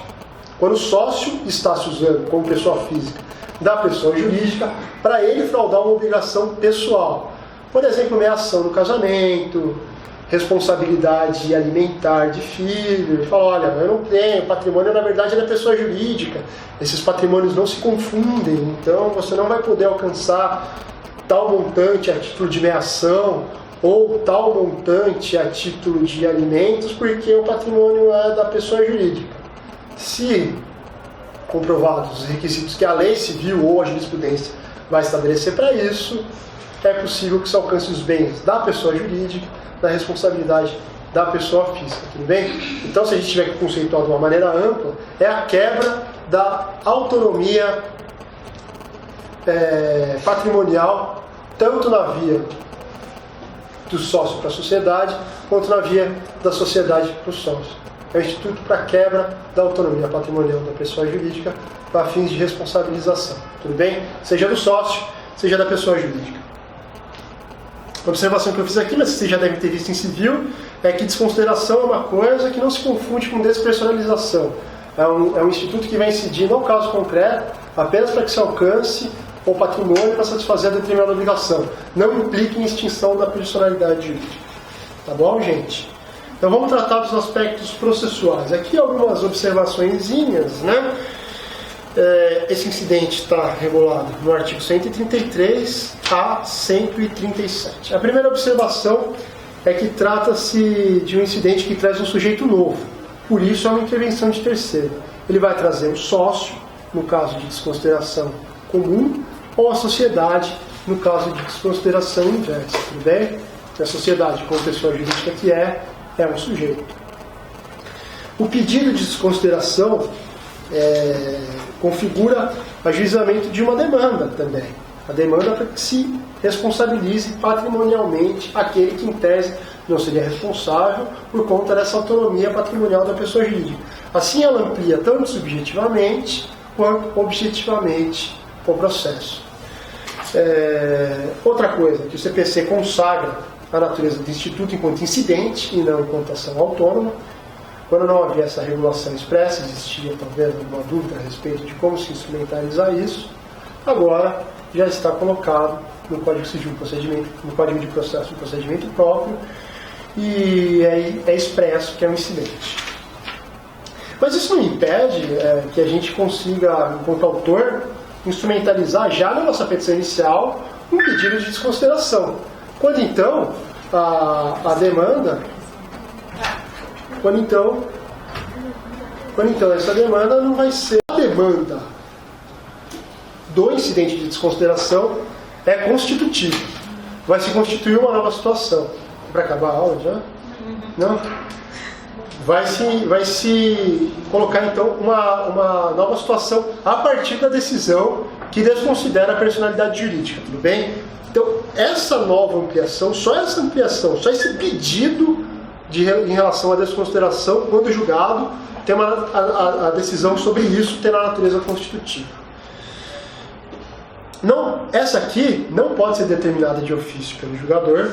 Quando o sócio está se usando como pessoa física da pessoa jurídica para ele fraudar uma obrigação pessoal. Por exemplo, meação no casamento, responsabilidade alimentar de filho. Ele fala, olha, eu não tenho, patrimônio na verdade é da pessoa jurídica, esses patrimônios não se confundem, então você não vai poder alcançar tal montante a título de meação ou tal montante a título de alimentos porque o patrimônio é da pessoa jurídica. Se comprovados os requisitos que a lei civil ou a jurisprudência vai estabelecer para isso, é possível que se alcance os bens da pessoa jurídica, da responsabilidade da pessoa física, tudo bem? Então, se a gente tiver que conceituar de uma maneira ampla, é a quebra da autonomia patrimonial, tanto na via do sócio para a sociedade, quanto na via da sociedade para o sócio. É o Instituto para a quebra da autonomia patrimonial da pessoa jurídica para fins de responsabilização, tudo bem? Seja do sócio, seja da pessoa jurídica. A observação que eu fiz aqui, mas vocês já devem ter visto em civil, é que desconsideração é uma coisa que não se confunde com despersonalização. É um instituto que vai incidir no caso concreto apenas para que se alcance o patrimônio para satisfazer a determinada obrigação. Não implica em extinção da personalidade jurídica. Tá bom, gente? Então vamos tratar dos aspectos processuais. Aqui algumas observaçõezinhas, né? Esse incidente está regulado no artigo 133 a 137. A primeira observação é que trata-se de um incidente que traz um sujeito novo. Por isso é uma intervenção de terceiro. Ele vai trazer o sócio, no caso de desconsideração comum, ou a sociedade, no caso de desconsideração inversa. Tudo bem? A sociedade, como pessoa jurídica que é um sujeito. O pedido de desconsideração configura ajuizamento de uma demanda também. A demanda para que se responsabilize patrimonialmente aquele que, em tese, não seria responsável por conta dessa autonomia patrimonial da pessoa jurídica. Assim, ela amplia tanto subjetivamente quanto objetivamente o processo. Outra coisa, que o CPC consagra a natureza do Instituto enquanto incidente e não enquanto ação autônoma. Quando não havia essa regulação expressa, existia talvez alguma dúvida a respeito de como se instrumentalizar isso. Agora já está colocado no Código Civil no Código de Processo, no procedimento próprio, e é expresso que é um incidente. Mas isso não impede que a gente consiga, enquanto autor, instrumentalizar já na nossa petição inicial um pedido de desconsideração. Quando então a demanda, quando então essa demanda não vai ser a demanda do incidente de desconsideração é constitutiva. Vai se constituir uma nova situação. Para acabar a aula já? Não? Vai se colocar então uma nova situação a partir da decisão que desconsidera a personalidade jurídica, tudo bem? Então, essa nova ampliação, só esse pedido em relação à desconsideração, quando julgado, tem a decisão sobre isso terá natureza constitutiva. Não, essa aqui não pode ser determinada de ofício pelo julgador,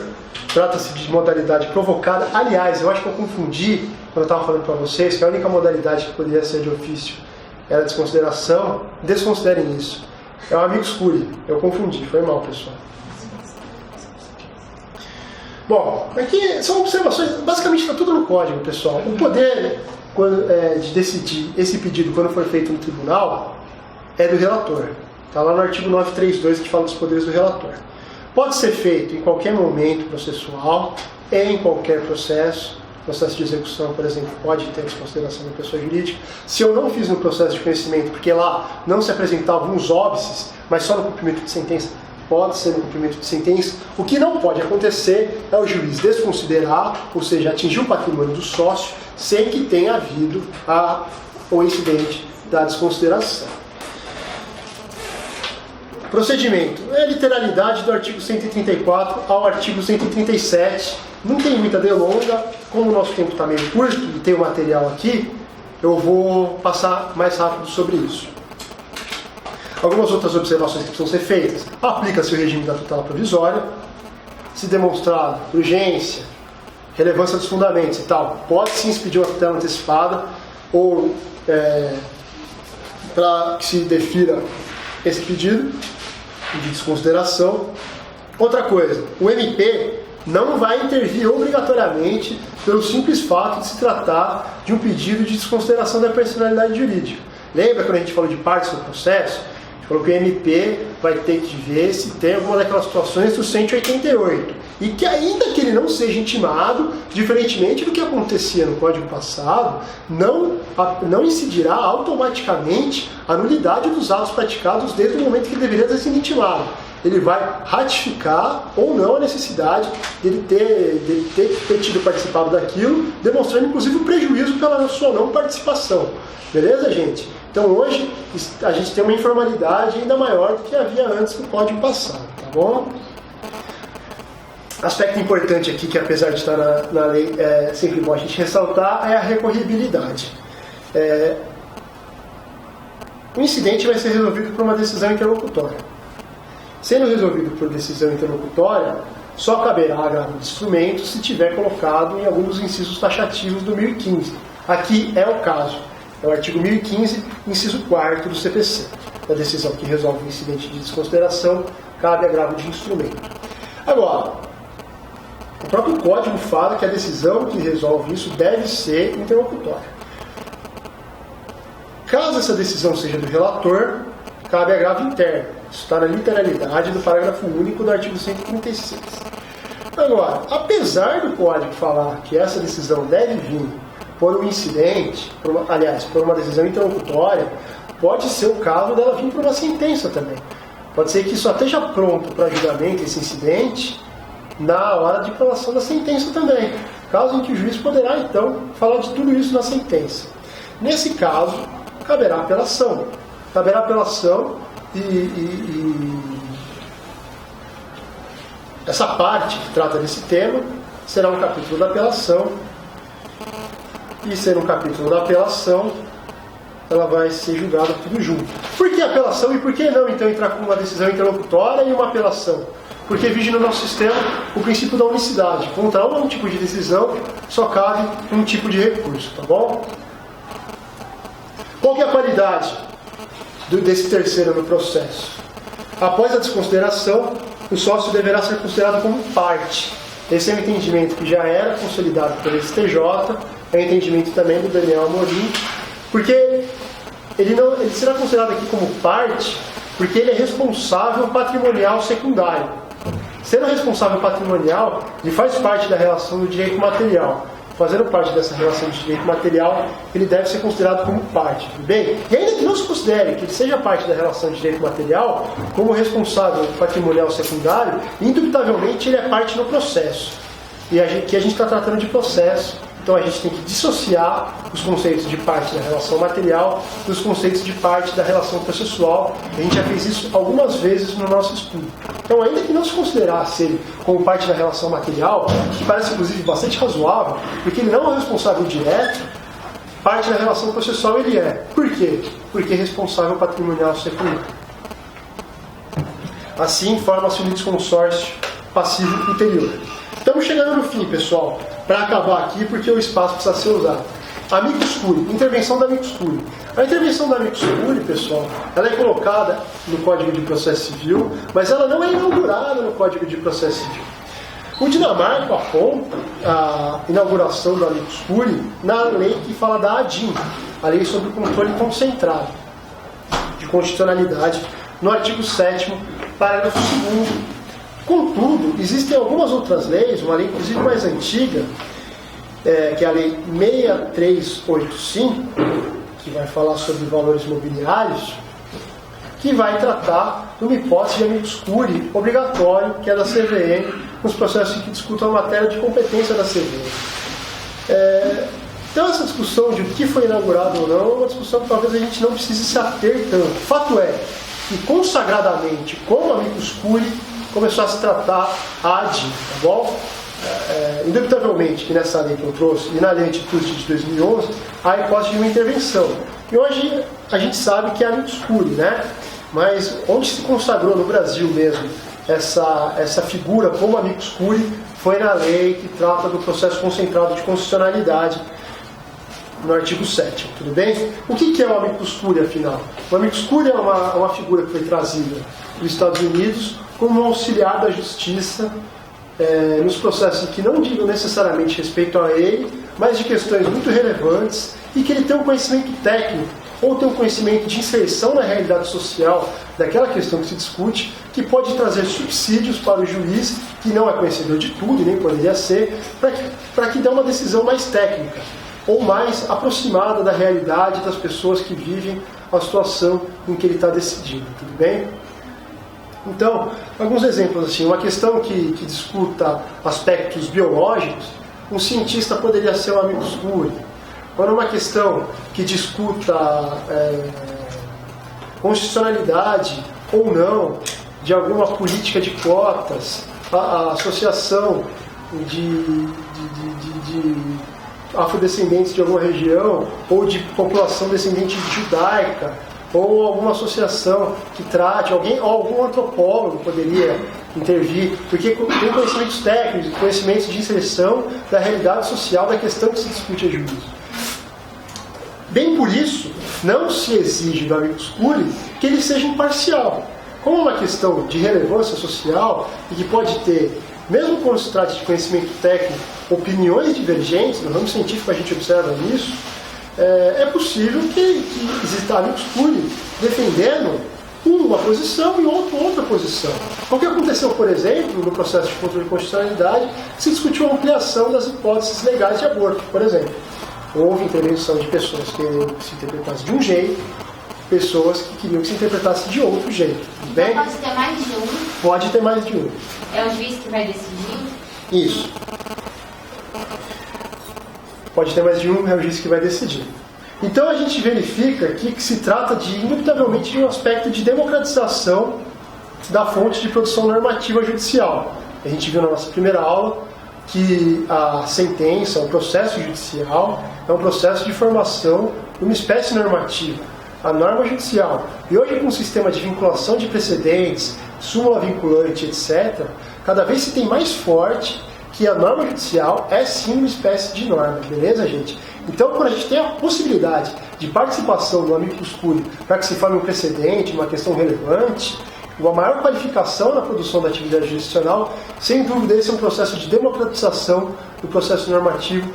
trata-se de modalidade provocada. Aliás, eu acho que eu confundi, quando eu estava falando para vocês, que a única modalidade que poderia ser de ofício era a desconsideração. Desconsiderem isso. É um amigo escuro, eu confundi, foi mal, pessoal. Bom, aqui são observações, basicamente está tudo no código, pessoal. O poder de decidir esse pedido quando for feito no tribunal é do relator. Está lá no artigo 932 que fala dos poderes do relator. Pode ser feito em qualquer momento processual, em qualquer processo. Processo de execução, por exemplo, pode ter desconsideração da pessoa jurídica. Se eu não fiz no processo de conhecimento, porque lá não se apresentavam uns óbices, mas só no cumprimento de sentença, pode ser no cumprimento de sentença. O que não pode acontecer é o juiz desconsiderar, ou seja, atingir o patrimônio do sócio, sem que tenha havido o incidente da desconsideração. Procedimento. É a literalidade do artigo 134 ao artigo 137. Não tem muita delonga. Como o nosso tempo está meio curto e tem o material aqui, eu vou passar mais rápido sobre isso. Algumas outras observações que precisam ser feitas. Aplica-se o regime da tutela provisória. Se demonstrar urgência, relevância dos fundamentos e tal, pode-se expedir uma tutela antecipada ou para que se defira esse pedido de desconsideração. Outra coisa, o MP não vai intervir obrigatoriamente pelo simples fato de se tratar de um pedido de desconsideração da personalidade jurídica. Lembra quando a gente falou de partes do processo? A gente falou que o MP vai ter que ver se tem alguma daquelas situações do 188. E que ainda que ele não seja intimado, diferentemente do que acontecia no Código passado, não incidirá automaticamente a nulidade dos atos praticados desde o momento que ele deveria ter sido intimado. Ele vai ratificar ou não a necessidade dele ter tido participado daquilo, demonstrando inclusive o prejuízo pela sua não participação. Beleza, gente? Então hoje a gente tem uma informalidade ainda maior do que havia antes no Código passado, tá bom? Aspecto importante aqui, que apesar de estar na lei, é sempre bom a gente ressaltar, é a recorribilidade. O incidente vai ser resolvido por uma decisão interlocutória. Sendo resolvido por decisão interlocutória, só caberá agravo de instrumento se tiver colocado em algum dos incisos taxativos do 1015. Aqui é o caso. É o artigo 1015, inciso 4º do CPC. Da decisão que resolve o incidente de desconsideração, cabe agravo de instrumento. Agora, o próprio Código fala que a decisão que resolve isso deve ser interlocutória. Caso essa decisão seja do relator, cabe agravo interno. Isso está na literalidade do parágrafo único do artigo 136. Agora, apesar do Código falar que essa decisão deve vir por um incidente, por uma decisão interlocutória, pode ser o caso dela vir por uma sentença também. Pode ser que só esteja pronto para julgamento esse incidente na hora de aprovação da sentença também. Caso em que o juiz poderá, então, falar de tudo isso na sentença. Nesse caso, caberá apelação. Caberá apelação e essa parte que trata desse tema será um capítulo da apelação. E sendo um capítulo da apelação, ela vai ser julgada tudo junto. Por que apelação e por que não, então, entrar com uma decisão interlocutória e uma apelação? Porque vige no nosso sistema o princípio da unicidade. Contra um tipo de decisão, só cabe um tipo de recurso, tá bom? Qual que é a qualidade desse terceiro no processo? Após a desconsideração, o sócio deverá ser considerado como parte. Esse é um entendimento que já era consolidado pelo STJ, é um entendimento também do Daniel Amorim, porque ele será considerado aqui como parte porque ele é responsável patrimonial secundário. Sendo responsável patrimonial, ele faz parte da relação do direito material. Fazendo parte dessa relação de direito material, ele deve ser considerado como parte, tudo bem? E ainda que não se considere que ele seja parte da relação de direito material, como responsável patrimonial secundário, indubitavelmente ele é parte no processo. E aqui a gente está tratando de processo, então a gente tem que dissociar os conceitos de parte da relação material dos conceitos de parte da relação processual. A gente já fez isso algumas vezes no nosso estudo. Então, ainda que não se considerasse ele como parte da relação material, que parece inclusive bastante razoável, porque ele não é o responsável direto, parte da relação processual ele é. Por quê? Porque é responsável patrimonial secundário. Assim, forma-se um litisconsórcio passivo ulterior. Estamos chegando no fim, pessoal, para acabar aqui, porque o espaço precisa ser usado. Amicus curiae, intervenção da amicus curiae. A intervenção da amicus curiae, pessoal, ela é colocada no Código de Processo Civil, mas ela não é inaugurada no Código de Processo Civil. O Dinamarca aponta a inauguração da amicus curiae na lei que fala da ADIM, a Lei sobre o Controle Concentrado de Constitucionalidade, no artigo 7º, parágrafo 2º. Contudo, existem algumas outras leis, uma lei inclusive mais antiga, que é a Lei 6385, que vai falar sobre valores imobiliários, que vai tratar de uma hipótese de amicus curiae obrigatório, que é da CVM, nos processos que discutam a matéria de competência da CVM. Então essa discussão de o que foi inaugurado ou não é uma discussão que talvez a gente não precise se ater tanto. Fato é e consagradamente como amicus curiae começou a se tratar a ADI, tá bom? Indubitavelmente que nessa lei que eu trouxe e na lei Antitruste de 2011 há a hipótese de uma intervenção. E hoje a gente sabe que é amicus curiae, né? Mas onde se consagrou no Brasil mesmo essa figura como amicus curiae foi na lei que trata do processo concentrado de constitucionalidade no artigo 7º, tudo bem? O que é o amicus curiae, afinal? O amicus curiae é uma figura que foi trazida dos Estados Unidos como um auxiliar da justiça nos processos que não digam necessariamente respeito a ele, mas de questões muito relevantes e que ele tem um conhecimento técnico ou tem um conhecimento de inserção na realidade social daquela questão que se discute, que pode trazer subsídios para o juiz, que não é conhecedor de tudo e nem poderia ser, para que dê uma decisão mais técnica ou mais aproximada da realidade das pessoas que vivem a situação em que ele está decidindo, tudo bem? Então, alguns exemplos assim, uma questão que discuta aspectos biológicos, um cientista poderia ser um amicus curiae. Quando uma questão que discuta constitucionalidade ou não de alguma política de cotas, a associação de afrodescendentes de alguma região ou de população descendente judaica, ou alguma associação que trate, algum antropólogo poderia intervir, porque tem conhecimentos técnicos, conhecimentos de inserção da realidade social da questão que se discute a juízo. Bem por isso, não se exige do amicus curiae que ele seja imparcial. Como é uma questão de relevância social e que pode ter, mesmo quando se trata de conhecimento técnico, opiniões divergentes, no ramo científico a gente observa isso, é possível que exista amicus curiae defendendo uma posição e outra posição. O que aconteceu, por exemplo, no processo de controle de constitucionalidade, se discutiu a ampliação das hipóteses legais de aborto, por exemplo. Houve intervenção de pessoas que queriam que se interpretasse de um jeito, pessoas que queriam que se interpretasse de outro jeito. Então pode ter mais de um? Pode ter mais de um. É o juiz que vai decidir? Isso. Pode ter mais de um, é o juiz que vai decidir. Então a gente verifica aqui que se trata indubitavelmente de um aspecto de democratização da fonte de produção normativa judicial. A gente viu na nossa primeira aula que a sentença, o processo judicial, é um processo de formação de uma espécie normativa, a norma judicial. E hoje, com o sistema de vinculação de precedentes, súmula vinculante, etc., cada vez se tem mais forte que a norma judicial é sim uma espécie de norma, beleza, gente? Então, quando a gente tem a possibilidade de participação do amicus curiae para que se forme um precedente, uma questão relevante, uma maior qualificação na produção da atividade jurisdicional, sem dúvida esse é um processo de democratização do processo normativo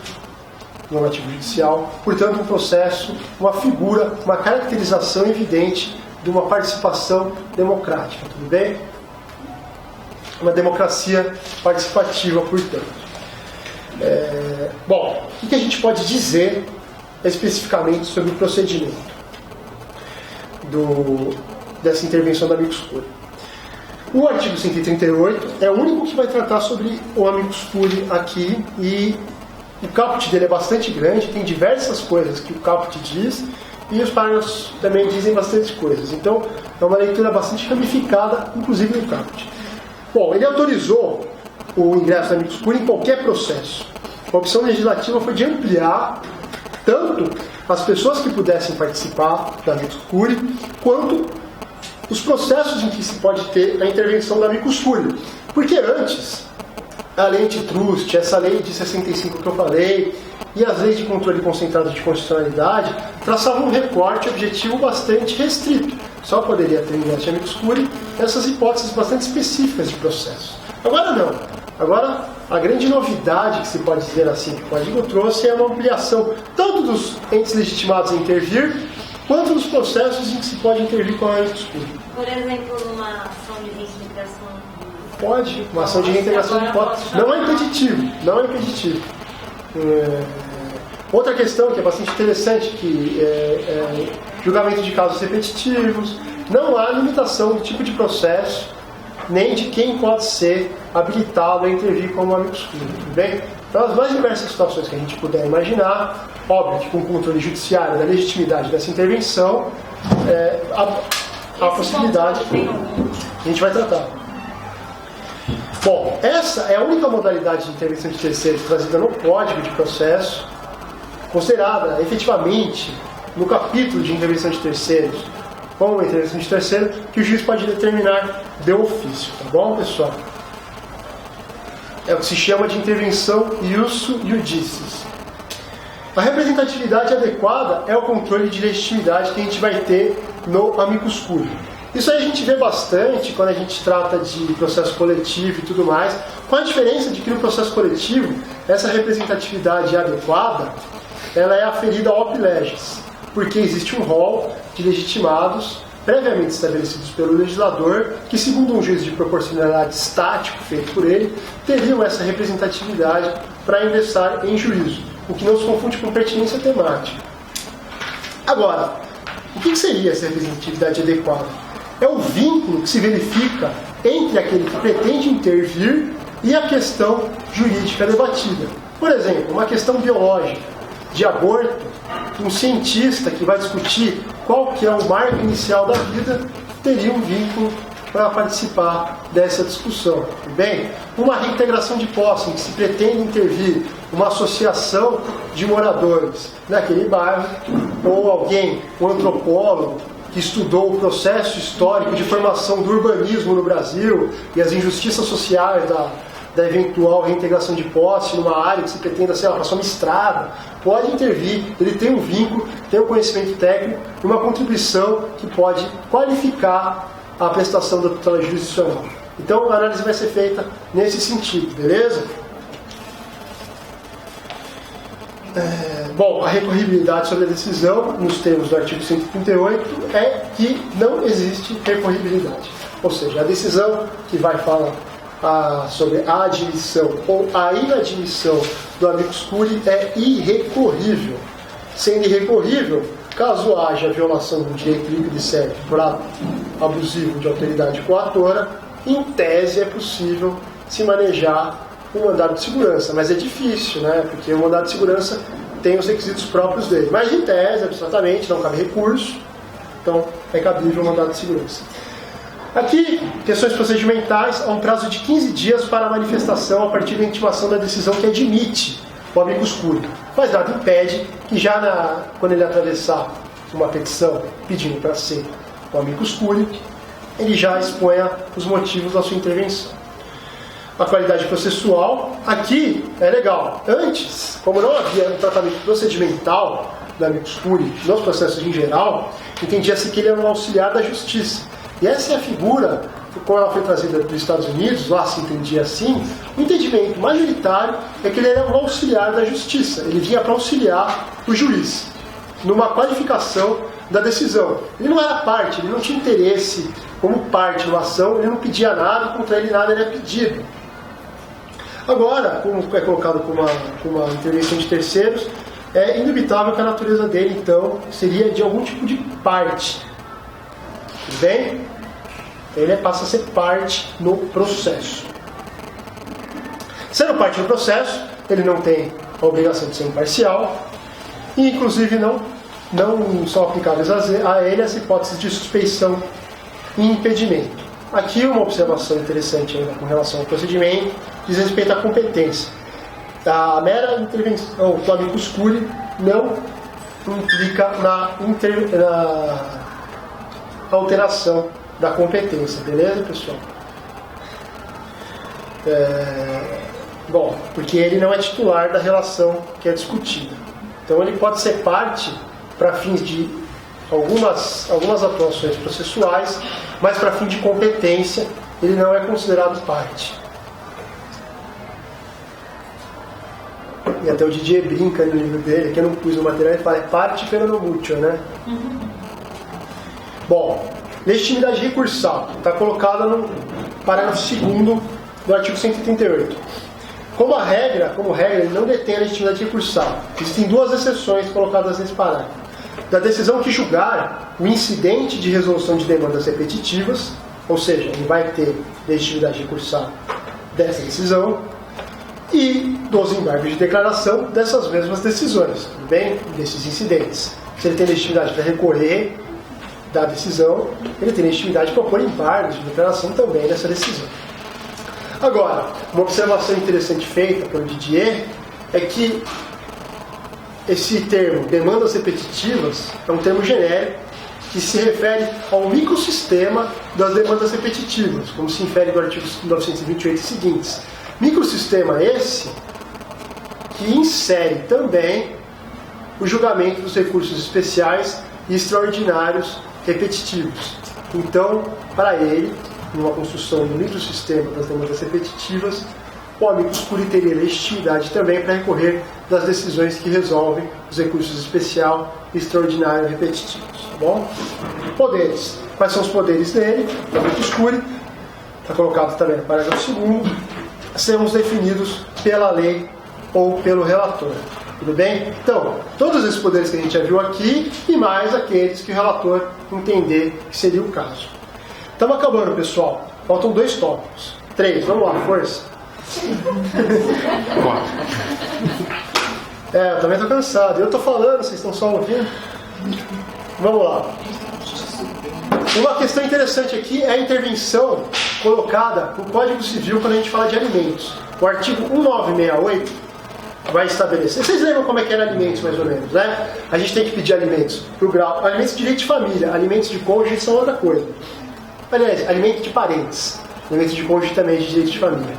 judicial, portanto um processo, uma figura, uma caracterização evidente de uma participação democrática, tudo bem? Uma democracia participativa, portanto. Bom, o que a gente pode dizer especificamente sobre o procedimento dessa intervenção do amicus curiae? O artigo 138 é o único que vai tratar sobre o amicus curiae aqui, e o caput dele é bastante grande, tem diversas coisas que o caput diz, e os parágrafos também dizem bastante coisas. Então, é uma leitura bastante ramificada, inclusive no caput. Bom, ele autorizou o ingresso do amicus curiae em qualquer processo. A opção legislativa foi de ampliar tanto as pessoas que pudessem participar do amicus curiae, quanto os processos em que se pode ter a intervenção do amicus curiae. Porque antes, a lei Antitruste, essa lei de 65 que eu falei, e as leis de controle concentrado de constitucionalidade traçavam um recorte objetivo bastante restrito. Só poderia ter ingresso de amicus curiae nessas hipóteses bastante específicas de processo. Agora não. Agora, a grande novidade, que se pode dizer assim, que o Código trouxe é uma ampliação tanto dos entes legitimados a intervir, quanto dos processos em que se pode intervir com a amicus curiae. Por exemplo, numa ação de reintegração. Pode, uma ação de reintegração pode. Não é impeditivo, não é impeditivo. Outra questão que é bastante interessante, que julgamento de casos repetitivos, não há limitação do tipo de processo, nem de quem pode ser habilitado a intervir como amicus curiae, tudo bem? Então, as mais diversas situações que a gente puder imaginar, óbvio que com o controle judiciário da legitimidade dessa intervenção, a possibilidade, a gente vai tratar. Bom, essa é a única modalidade de intervenção de terceiros trazida no Código de Processo, considerada efetivamente no capítulo de intervenção de terceiros, como intervenção de terceiro, que o juiz pode determinar de ofício, tá bom, pessoal? É o que se chama de intervenção iusso iudicis. A representatividade adequada é o controle de legitimidade que a gente vai ter no amicus curiae. Isso aí a gente vê bastante quando a gente trata de processo coletivo e tudo mais, com a diferença de que no processo coletivo, essa representatividade adequada, ela é aferida ao op legis, porque existe um rol de legitimados previamente estabelecidos pelo legislador, que segundo um juízo de proporcionalidade estático feito por ele, teriam essa representatividade para ingressar em juízo, o que não se confunde com pertinência temática. Agora, o que seria essa representatividade adequada? É o vínculo que se verifica entre aquele que pretende intervir e a questão jurídica debatida. Por exemplo, uma questão biológica, de aborto, um cientista que vai discutir qual que é o marco inicial da vida teria um vínculo para participar dessa discussão. Tudo bem? Uma reintegração de posse em que se pretende intervir uma associação de moradores naquele bairro, ou alguém, um antropólogo, que estudou o processo histórico de formação do urbanismo no Brasil e as injustiças sociais da eventual reintegração de posse numa área que se pretenda, sei lá, passar uma estrada, pode intervir, ele tem um vínculo, tem um conhecimento técnico e uma contribuição que pode qualificar a prestação da tutela jurisdicional. Então a análise vai ser feita nesse sentido, beleza? Bom, a recorribilidade sobre a decisão, nos termos do artigo 138, é que não existe recorribilidade. Ou seja, a decisão que vai falar sobre a admissão ou a inadmissão do amicus curiae é irrecorrível. Sendo irrecorrível, caso haja violação do direito líquido e certo por ato abusivo de autoridade coatora, em tese é possível se manejar um mandado de segurança, mas é difícil, né? Porque o mandado de segurança tem os requisitos próprios dele. Mas em tese, absolutamente, não cabe recurso, então é cabível o mandado de segurança. Aqui, questões procedimentais, há um prazo de 15 dias para a manifestação a partir da intimação da decisão que admite o amicus curiae. Mas nada impede que já quando ele atravessar uma petição pedindo para ser o amicus curiae, ele já exponha os motivos da sua intervenção. A qualidade processual, aqui é legal. Antes, como não havia um tratamento procedimental da amicus curiae nos processos em geral, entendia-se que ele era um auxiliar da justiça. E essa é a figura, como ela foi trazida dos Estados Unidos, lá se entendia assim, o entendimento majoritário é que ele era um auxiliar da justiça. Ele vinha para auxiliar o juiz numa qualificação da decisão. Ele não era parte, ele não tinha interesse como parte numa ação, ele não pedia nada, contra ele nada era pedido. Agora, como é colocado como uma intervenção de terceiros, é indubitável que a natureza dele, então, seria de algum tipo de parte. Tudo bem? Ele passa a ser parte no processo. Sendo parte no processo, ele não tem a obrigação de ser imparcial e, inclusive, não são aplicáveis a ele as hipóteses de suspeição e impedimento. Aqui uma observação interessante ainda com relação ao procedimento diz respeito à competência. A mera intervenção do amicus curiae não implica na alteração da competência, beleza, pessoal? Bom, porque ele não é titular da relação que é discutida. Então ele pode ser parte para fins de algumas atuações processuais, mas para fim de competência ele não é considerado parte. E até o Didier brinca no livro dele, que eu não pus no material, ele fala, é parte pero no mucho, né? Bom, legitimidade recursal está colocada no parágrafo 2º do artigo 138. Como regra, ele não detém a legitimidade recursal. Existem duas exceções colocadas nesse parágrafo. Da decisão que julgar o incidente de resolução de demandas repetitivas, ou seja, ele vai ter legitimidade recursal dessa decisão, e dos embargos de declaração dessas mesmas decisões, tudo bem? Desses incidentes. Se ele tem legitimidade para recorrer da decisão, ele tem legitimidade de propor embargos de declaração também nessa decisão. Agora, uma observação interessante feita pelo Didier é que esse termo, demandas repetitivas, é um termo genérico que se refere ao microsistema das demandas repetitivas, como se infere do artigo 928 e seguintes. Microsistema esse que insere também o julgamento dos recursos especiais e extraordinários repetitivos. Então, para ele, numa construção do microsistema das demandas repetitivas, o amicus curiae teria legitimidade também para recorrer das decisões que resolvem os recursos especial e extraordinário repetitivos. Tá bom? Poderes. Quais são os poderes dele? O amicus curiae, está colocado também no parágrafo 2º, serão definidos pela lei ou pelo relator. Tudo bem? Então, todos esses poderes que a gente já viu aqui e mais aqueles que o relator entender que seria o caso. Estamos acabando, pessoal. Faltam 2 tópicos. 3, vamos lá, força. Eu também estou cansado. Eu estou falando, vocês estão só ouvindo. Vamos lá. Uma questão interessante aqui é a intervenção colocada no Código Civil quando a gente fala de alimentos. O artigo 1968 vai estabelecer. Vocês lembram como é que era alimentos, mais ou menos, né? A gente tem que pedir alimentos para o grau. Alimentos de direito de família, alimentos de cônjuge são outra coisa. Aliás, alimentos de parentes. Alimentos de cônjuge também é de direito de família.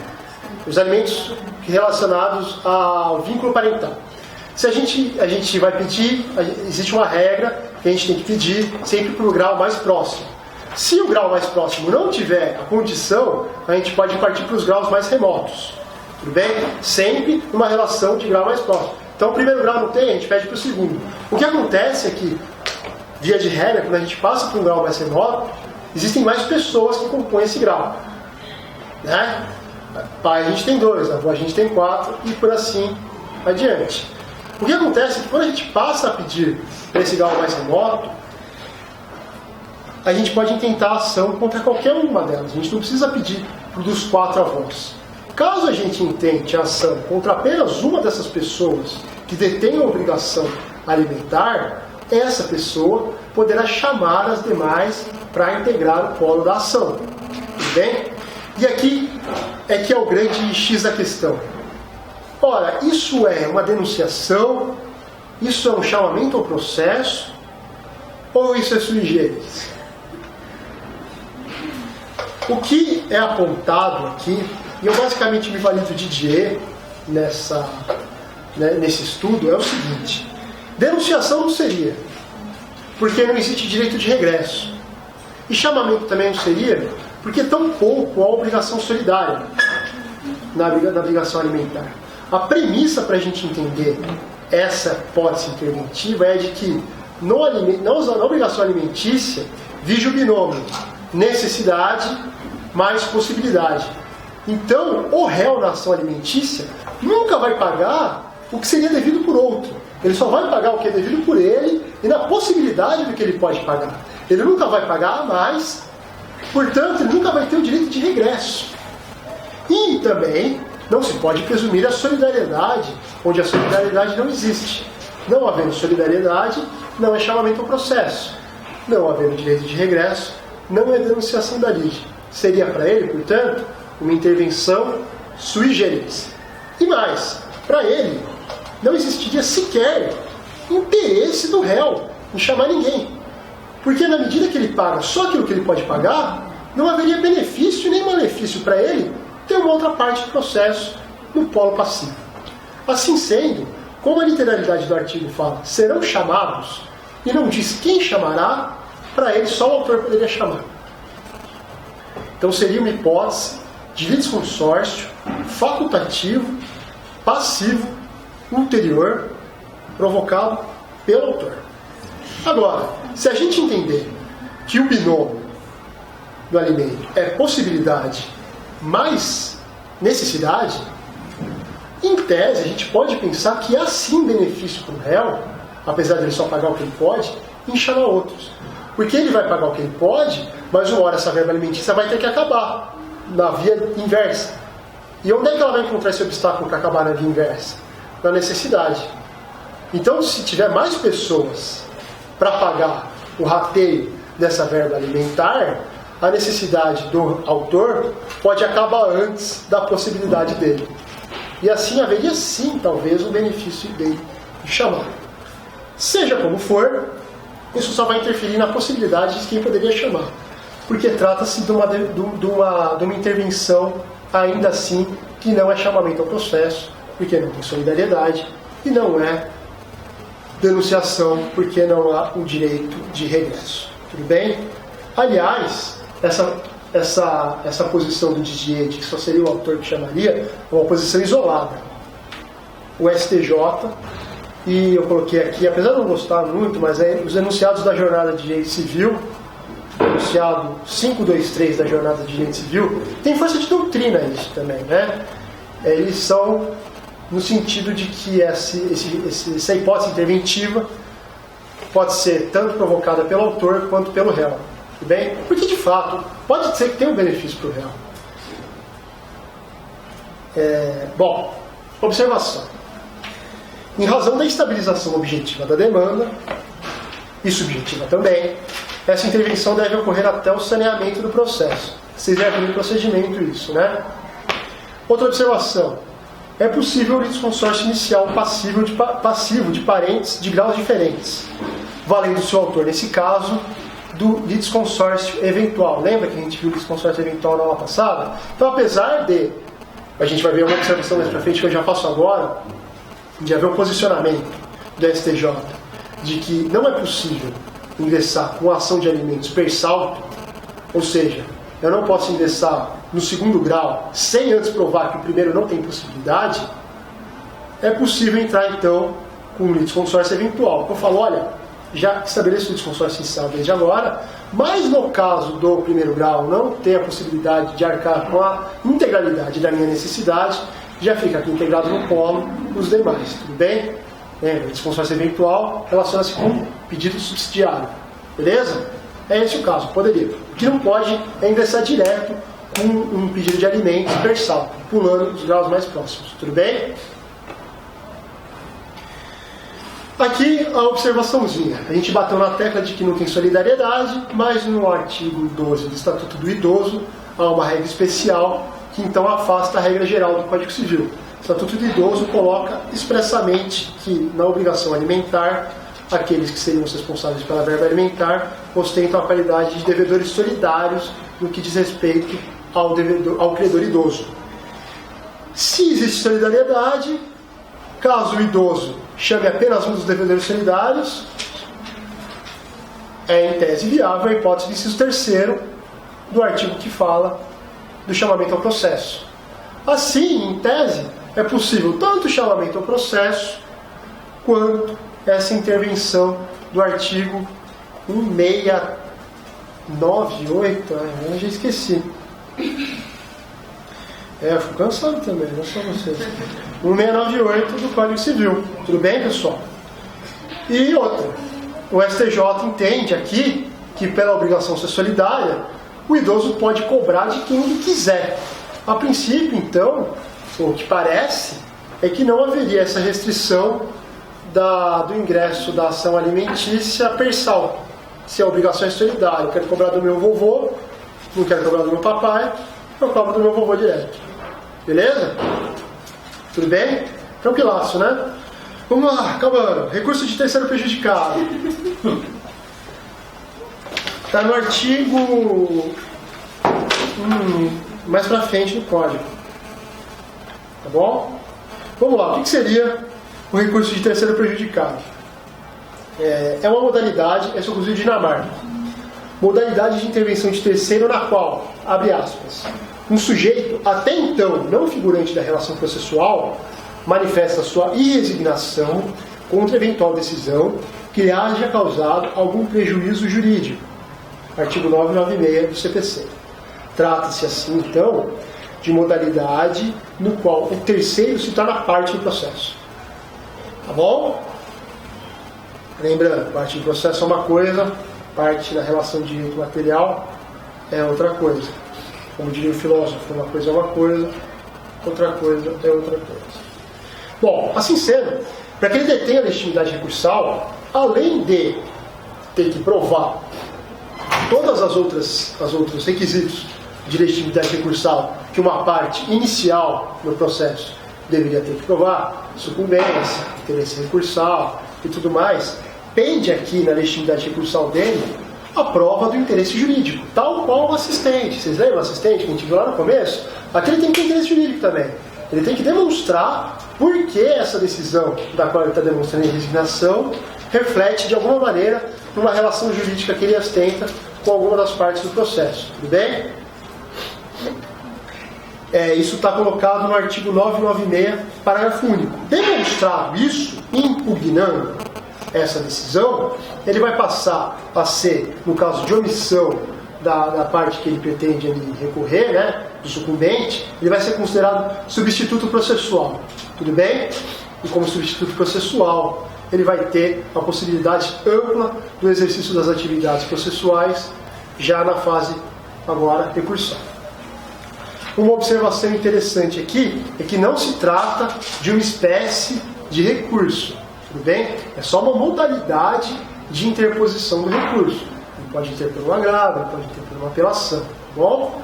Os alimentos relacionados ao vínculo parental. Se a gente vai pedir, existe uma regra que a gente tem que pedir sempre para o grau mais próximo. Se o grau mais próximo não tiver a condição, a gente pode partir para os graus mais remotos. Tudo bem? Sempre numa relação de grau mais próximo. Então o primeiro grau não tem, a gente pede para o segundo. O que acontece é que, via de regra, quando a gente passa para um grau mais remoto, existem mais pessoas que compõem esse grau. Né? Pai a gente tem 2, avó a gente tem 4 e por assim adiante. O que acontece é que quando a gente passa a pedir para esse grau mais remoto, a gente pode intentar ação contra qualquer uma delas. A gente não precisa pedir dos 4 avós. Caso a gente intente a ação contra apenas uma dessas pessoas que detém a obrigação alimentar, essa pessoa poderá chamar as demais para integrar o polo da ação. Tudo bem? E aqui é que é o grande X da questão. Ora, isso é uma denunciação? Isso é um chamamento ao processo? Ou isso é sui generis? O que é apontado aqui, e eu basicamente me valido de Didier nesse estudo, é o seguinte: denunciação não seria, porque não existe direito de regresso. E chamamento também não seria, porque tão pouco há obrigação solidária na obrigação alimentar. A premissa para a gente entender essa hipótese interventiva é de que na obrigação alimentícia vige o binômio necessidade mais possibilidade. Então, o réu na ação alimentícia nunca vai pagar o que seria devido por outro. Ele só vai pagar o que é devido por ele e na possibilidade do que ele pode pagar. Ele nunca vai pagar a mais, portanto, ele nunca vai ter o direito de regresso. E também não se pode presumir a solidariedade, onde a solidariedade não existe. Não havendo solidariedade, não é chamamento ao processo. Não havendo direito de regresso, não é denunciação da lide. Seria para ele, portanto, uma intervenção sui generis. E mais, para ele, não existiria sequer interesse do réu em chamar ninguém. Porque na medida que ele paga só aquilo que ele pode pagar, não haveria benefício nem malefício para ele ter uma outra parte do processo no polo passivo. Assim sendo, como a literalidade do artigo fala, serão chamados, e não diz quem chamará, para ele só o autor poderia chamar. Então seria uma hipótese de litisconsórcio facultativo, passivo, ulterior, provocado pelo autor. Agora, se a gente entender que o binômio do alimento é possibilidade mais necessidade, em tese a gente pode pensar que há sim benefício para o réu, apesar de ele só pagar o que ele pode, em chamar outros. Porque ele vai pagar o que ele pode, mas uma hora essa verba alimentícia vai ter que acabar na via inversa. E onde é que ela vai encontrar esse obstáculo para acabar na via inversa? Na necessidade. Então, se tiver mais pessoas para pagar o rateio dessa verba alimentar, a necessidade do autor pode acabar antes da possibilidade dele. E assim haveria sim, talvez, um benefício dele de chamar. Seja como for, isso só vai interferir na possibilidade de quem poderia chamar. Porque trata-se de uma intervenção, ainda assim, que não é chamamento ao processo, porque não tem solidariedade, e não é denunciação, porque não há o direito de regresso. Tudo bem? Aliás, essa posição do Didier, de que só seria o autor que chamaria, é uma posição isolada. O STJ, e eu coloquei aqui, apesar de não gostar muito, mas os enunciados da jornada de direito civil, enunciado 523 da jornada de direito civil, tem força de doutrina isso também, né? Eles são no sentido de que essa hipótese interventiva pode ser tanto provocada pelo autor quanto pelo réu. Tudo bem? Porque, de fato, pode ser que tenha um benefício para o réu. Bom, observação. Em razão da estabilização objetiva da demanda, e subjetiva também, essa intervenção deve ocorrer até o saneamento do processo. Vocês devem ver no procedimento isso, né? Outra observação. É possível o litisconsórcio inicial passivo de parentes de graus diferentes, valendo-se o autor, nesse caso, do litisconsórcio eventual. Lembra que a gente viu o litisconsórcio eventual na aula passada? Então, apesar de, a gente vai ver uma observação mais para frente que eu já faço agora, de haver um posicionamento do STJ de que não é possível ingressar com ação de alimentos per salto, ou seja, eu não posso ingressar no segundo grau sem antes provar que o primeiro não tem possibilidade, é possível entrar então com um litisconsórcio eventual. Eu falo, olha, já estabeleço o litisconsórcio inicial desde agora, mas no caso do primeiro grau não ter a possibilidade de arcar com a integralidade da minha necessidade, já fica aqui integrado no polo os demais, tudo bem? Lembra, litisconsórcio eventual relaciona-se com pedido subsidiário, beleza? É esse o caso, poderia. O que não pode é ingressar direto com um pedido de alimentos per salto, pulando os graus mais próximos, tudo bem? Aqui a observaçãozinha. A gente bateu na tecla de que não tem solidariedade, mas no artigo 12 do Estatuto do Idoso há uma regra especial que então afasta a regra geral do Código Civil. O Estatuto do Idoso coloca expressamente que na obrigação alimentar, aqueles que seriam os responsáveis pela verba alimentar ostentam a qualidade de devedores solidários no que diz respeito ao credor idoso. Se existe solidariedade, caso o idoso chame apenas um dos devedores solidários, é em tese viável a hipótese do inciso 3º do artigo que fala do chamamento ao processo. Assim, em tese, é possível tanto o chamamento ao processo quanto essa intervenção do artigo 1698, eu já esqueci. Eu fico cansado também, não só vocês. 1698 do Código Civil. Tudo bem, pessoal? E outra, o STJ entende aqui que pela obrigação ser solidária, o idoso pode cobrar de quem ele quiser. A princípio, então, o que parece é que não haveria essa restrição do ingresso da ação alimentícia per salto. Se a obrigação é solidária, eu quero cobrar do meu vovô, não quero cobrar do meu papai, eu cobro do meu vovô direto. Beleza? Tudo bem? Tranquilaço, né? Vamos lá, acabando. Recurso de terceiro prejudicado. Está no artigo mais pra frente do código. Tá bom? Vamos lá, o que seria o recurso de terceiro prejudicado? É uma modalidade, essa é inclusive Dinamarca. Modalidade de intervenção de terceiro na qual, abre aspas, um sujeito, até então não figurante da relação processual, manifesta sua irresignação contra eventual decisão que lhe haja causado algum prejuízo jurídico. Artigo 996 do CPC. Trata-se assim, então, de modalidade no qual o terceiro se torna parte do processo. Tá bom? Lembrando, parte do processo é uma coisa, parte da relação de direito material é outra coisa. Como diria o filósofo, uma coisa é uma coisa, outra coisa é outra coisa. Bom, assim sendo, para que ele detenha a legitimidade recursal, além de ter que provar todas as outros requisitos de legitimidade recursal que uma parte inicial no processo deveria ter que provar, sucumbência, interesse recursal e tudo mais, pende aqui na legitimidade recursal dele a prova do interesse jurídico, tal qual o assistente. Vocês lembram o assistente que a gente viu lá no começo? Aqui ele tem que ter interesse jurídico também. Ele tem que demonstrar por que essa decisão da qual ele está demonstrando a resignação reflete de alguma maneira numa relação jurídica que ele ostenta com alguma das partes do processo. Tudo bem? Isso está colocado no artigo 996, parágrafo único. Demonstrado isso, impugnando essa decisão, ele vai passar a ser, no caso de omissão da parte que ele pretende ali recorrer, né, do sucumbente, ele vai ser considerado substituto processual. Tudo bem? E como substituto processual, ele vai ter a possibilidade ampla do exercício das atividades processuais já na fase agora recursal. Uma observação interessante aqui é que não se trata de uma espécie de recurso, tudo bem? É só uma modalidade de interposição do recurso. Ele pode interpor um agravo, ele pode interpor uma apelação, tá bom?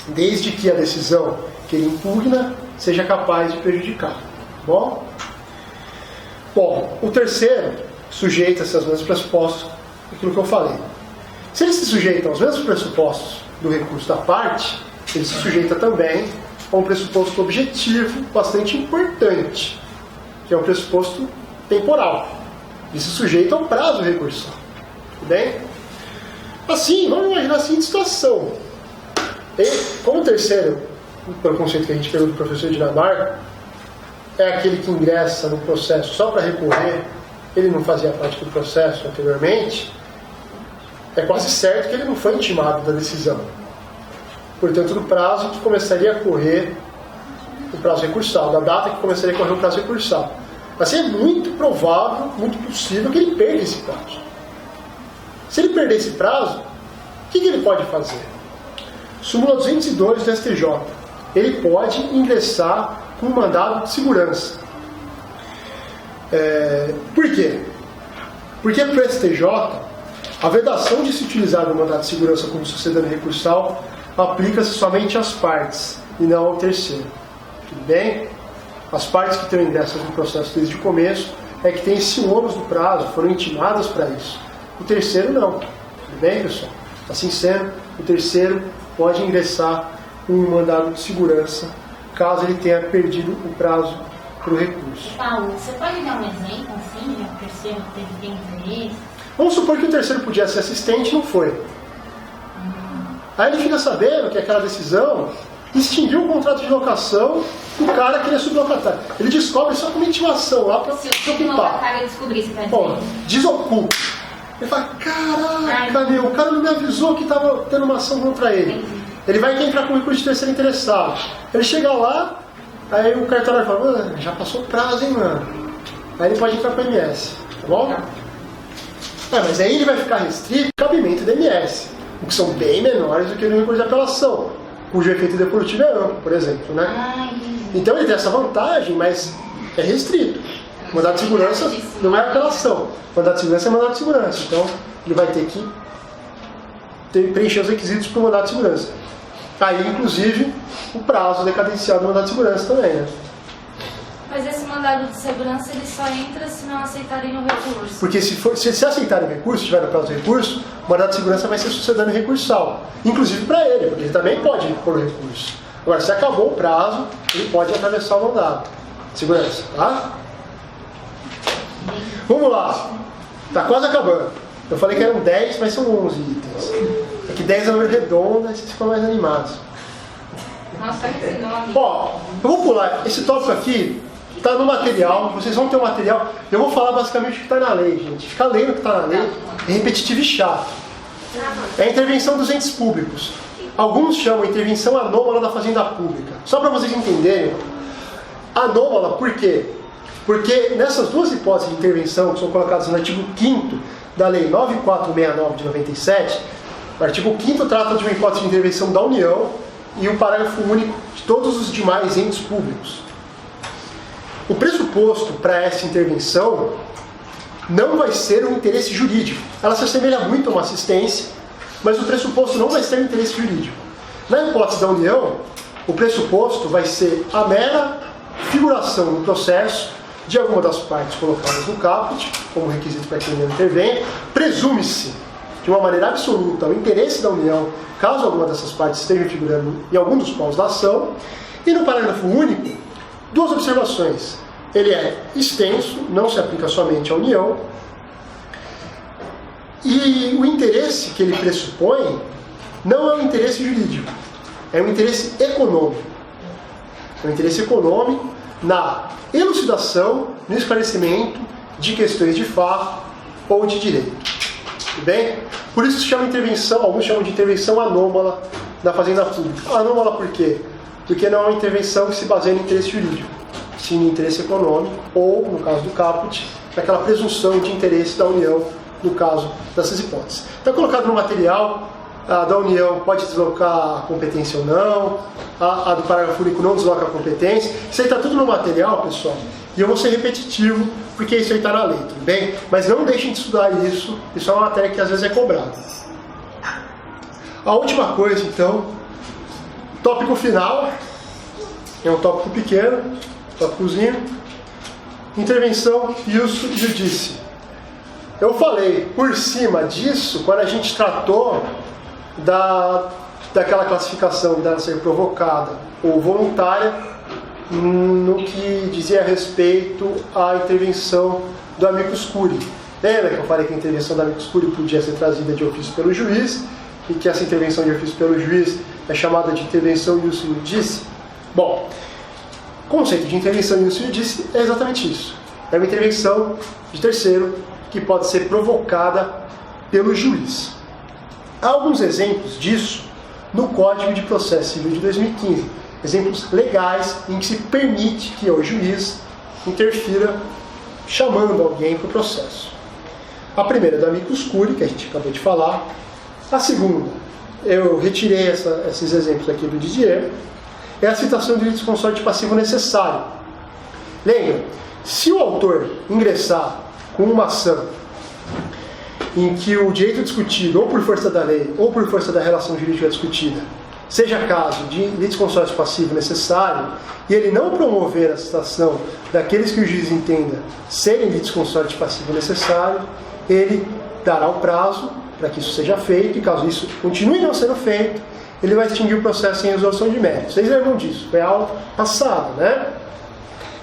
Desde que a decisão que ele impugna seja capaz de prejudicar, tá bom? Bom, o terceiro sujeita-se aos mesmos pressupostos daquilo que eu falei. Se ele se sujeita aos mesmos pressupostos do recurso da parte, ele se sujeita também a um pressuposto objetivo bastante importante, que é um pressuposto temporal. Ele se sujeita ao prazo recursal. Tudo bem? Assim, vamos imaginar a seguinte situação. Como o terceiro, pelo conceito que a gente pegou do professor Dinamarca, é aquele que ingressa no processo só para recorrer, ele não fazia parte do processo anteriormente, é quase certo que ele não foi intimado da decisão. Portanto, do prazo que começaria a correr o prazo recursal, da data que começaria a correr o prazo recursal. Assim, é muito provável, muito possível que ele perca esse prazo. Se ele perder esse prazo, o que ele pode fazer? Súmula 202 do STJ. Ele pode ingressar com um mandado de segurança. Por quê? Porque para o STJ, a vedação de se utilizar o mandado de segurança como sucedâneo recursal aplica-se somente às partes e não ao terceiro. Tudo bem? As partes que estão ingressas no processo desde o começo é que tem esse ônus do prazo, foram intimadas para isso. O terceiro não. Tudo bem, pessoal? Assim sendo, o terceiro pode ingressar com um mandado de segurança caso ele tenha perdido o prazo para o recurso. Paulo, você pode dar um exemplo assim de um terceiro que teve interesse? Vamos supor que o terceiro podia ser assistente e não foi. Aí ele fica sabendo que aquela decisão extinguiu o contrato de locação do cara que ele é sublocatário. Ele descobre só com uma intimação lá para se o locatário descobrir, você vai dizer. Desoculta. Ele fala, caraca, meu, o cara não me avisou que estava tendo uma ação contra ele. Entendi. Ele vai entrar com o recurso de terceiro interessado. Ele chega lá, aí o cartorário fala, já passou o prazo, hein, mano. Aí ele pode entrar para o MS, tá bom? Mas aí ele vai ficar restrito ao cabimento do MS, o que são bem menores do que no recurso de apelação, cujo efeito deportivo é amplo, por exemplo, né? Então ele tem essa vantagem, mas é restrito. Mandado de segurança não é apelação. Mandado de segurança é mandado de segurança. Então ele vai ter que preencher os requisitos para o mandado de segurança. Aí, inclusive, o prazo decadenciado do mandado de segurança também, né? Mas esse mandado de segurança ele só entra se não aceitarem o recurso. Porque se aceitarem o recurso, se tiver no prazo do recurso, o mandado de segurança vai ser sucedâneo recursal. Inclusive para ele, porque ele também pode pôr o recurso. Agora, se acabou o prazo, ele pode atravessar o mandado de segurança, tá? Vamos lá. Tá quase acabando. Eu falei que eram 10, mas são 11 itens. É que 10 é um número redondo, aí vocês ficam mais animados. Nossa, esse nome. Ó, eu vou pular. Esse tópico aqui está no material. Vocês vão ter o material. Eu vou falar basicamente o que está na lei, gente. Ficar lendo o que está na lei é repetitivo e chato. É a intervenção dos entes públicos. Alguns chamam intervenção anômala da fazenda pública. Só para vocês entenderem. Anômala, por quê? Porque nessas duas hipóteses de intervenção que são colocadas no artigo 5º da Lei 9469 de 97, o artigo 5º trata de uma hipótese de intervenção da União e o parágrafo único de todos os demais entes públicos. O pressuposto para essa intervenção não vai ser um interesse jurídico. Ela se assemelha muito a uma assistência, mas o pressuposto não vai ser um interesse jurídico. Na hipótese da união, o pressuposto vai ser a mera figuração no processo de alguma das partes colocadas no caput, como requisito para que a união intervenha. Presume-se, de uma maneira absoluta, o interesse da união, caso alguma dessas partes esteja figurando em algum dos polos da ação. E no parágrafo único, duas observações. Ele é extenso, não se aplica somente à união, e o interesse que ele pressupõe não é um interesse jurídico, é um interesse econômico. É um interesse econômico na elucidação, no esclarecimento de questões de fato ou de direito. Tudo bem? Por isso se chama intervenção, alguns chamam de intervenção anômala da fazenda pública. Anômala por quê? Porque não é uma intervenção que se baseia no interesse jurídico, sim no interesse econômico, ou, no caso do caput, naquela presunção de interesse da União, no caso dessas hipóteses. Está colocado no material, a da União pode deslocar a competência ou não, a do parágrafo único não desloca a competência. Isso aí está tudo no material, pessoal, e eu vou ser repetitivo, porque isso aí está na lei, tudo bem? Mas não deixem de estudar isso é uma matéria que às vezes é cobrada. A última coisa, então, tópico final, é um tópico pequeno, tópicozinho, intervenção ius judice. Eu falei por cima disso quando a gente tratou daquela classificação dela ser provocada ou voluntária no que dizia a respeito à intervenção do amicus curiae. Lembra que eu falei que a intervenção do amicus curiae podia ser trazida de ofício pelo juiz e que essa intervenção de ofício pelo juiz é chamada de intervenção ius judice? Bom, o conceito de intervenção ius judice é exatamente isso. É uma intervenção de terceiro que pode ser provocada pelo juiz. Há alguns exemplos disso no Código de Processo Civil de 2015. Exemplos legais em que se permite que o juiz interfira chamando alguém para o processo. A primeira é do amicus curiae, que a gente acabou de falar. A segunda, eu retirei esses exemplos aqui do Didier, é a citação de litisconsorte passivo necessário. Lembra, se o autor ingressar com uma ação em que o direito discutido, ou por força da lei, ou por força da relação jurídica discutida, seja caso de litisconsórcio passivo necessário, e ele não promover a citação daqueles que o juiz entenda serem litisconsórcio passivo necessário, ele dará o prazo para que isso seja feito, e caso isso continue não sendo feito, ele vai extinguir o processo em resolução de mérito. Vocês lembram disso? Foi aula passada, né?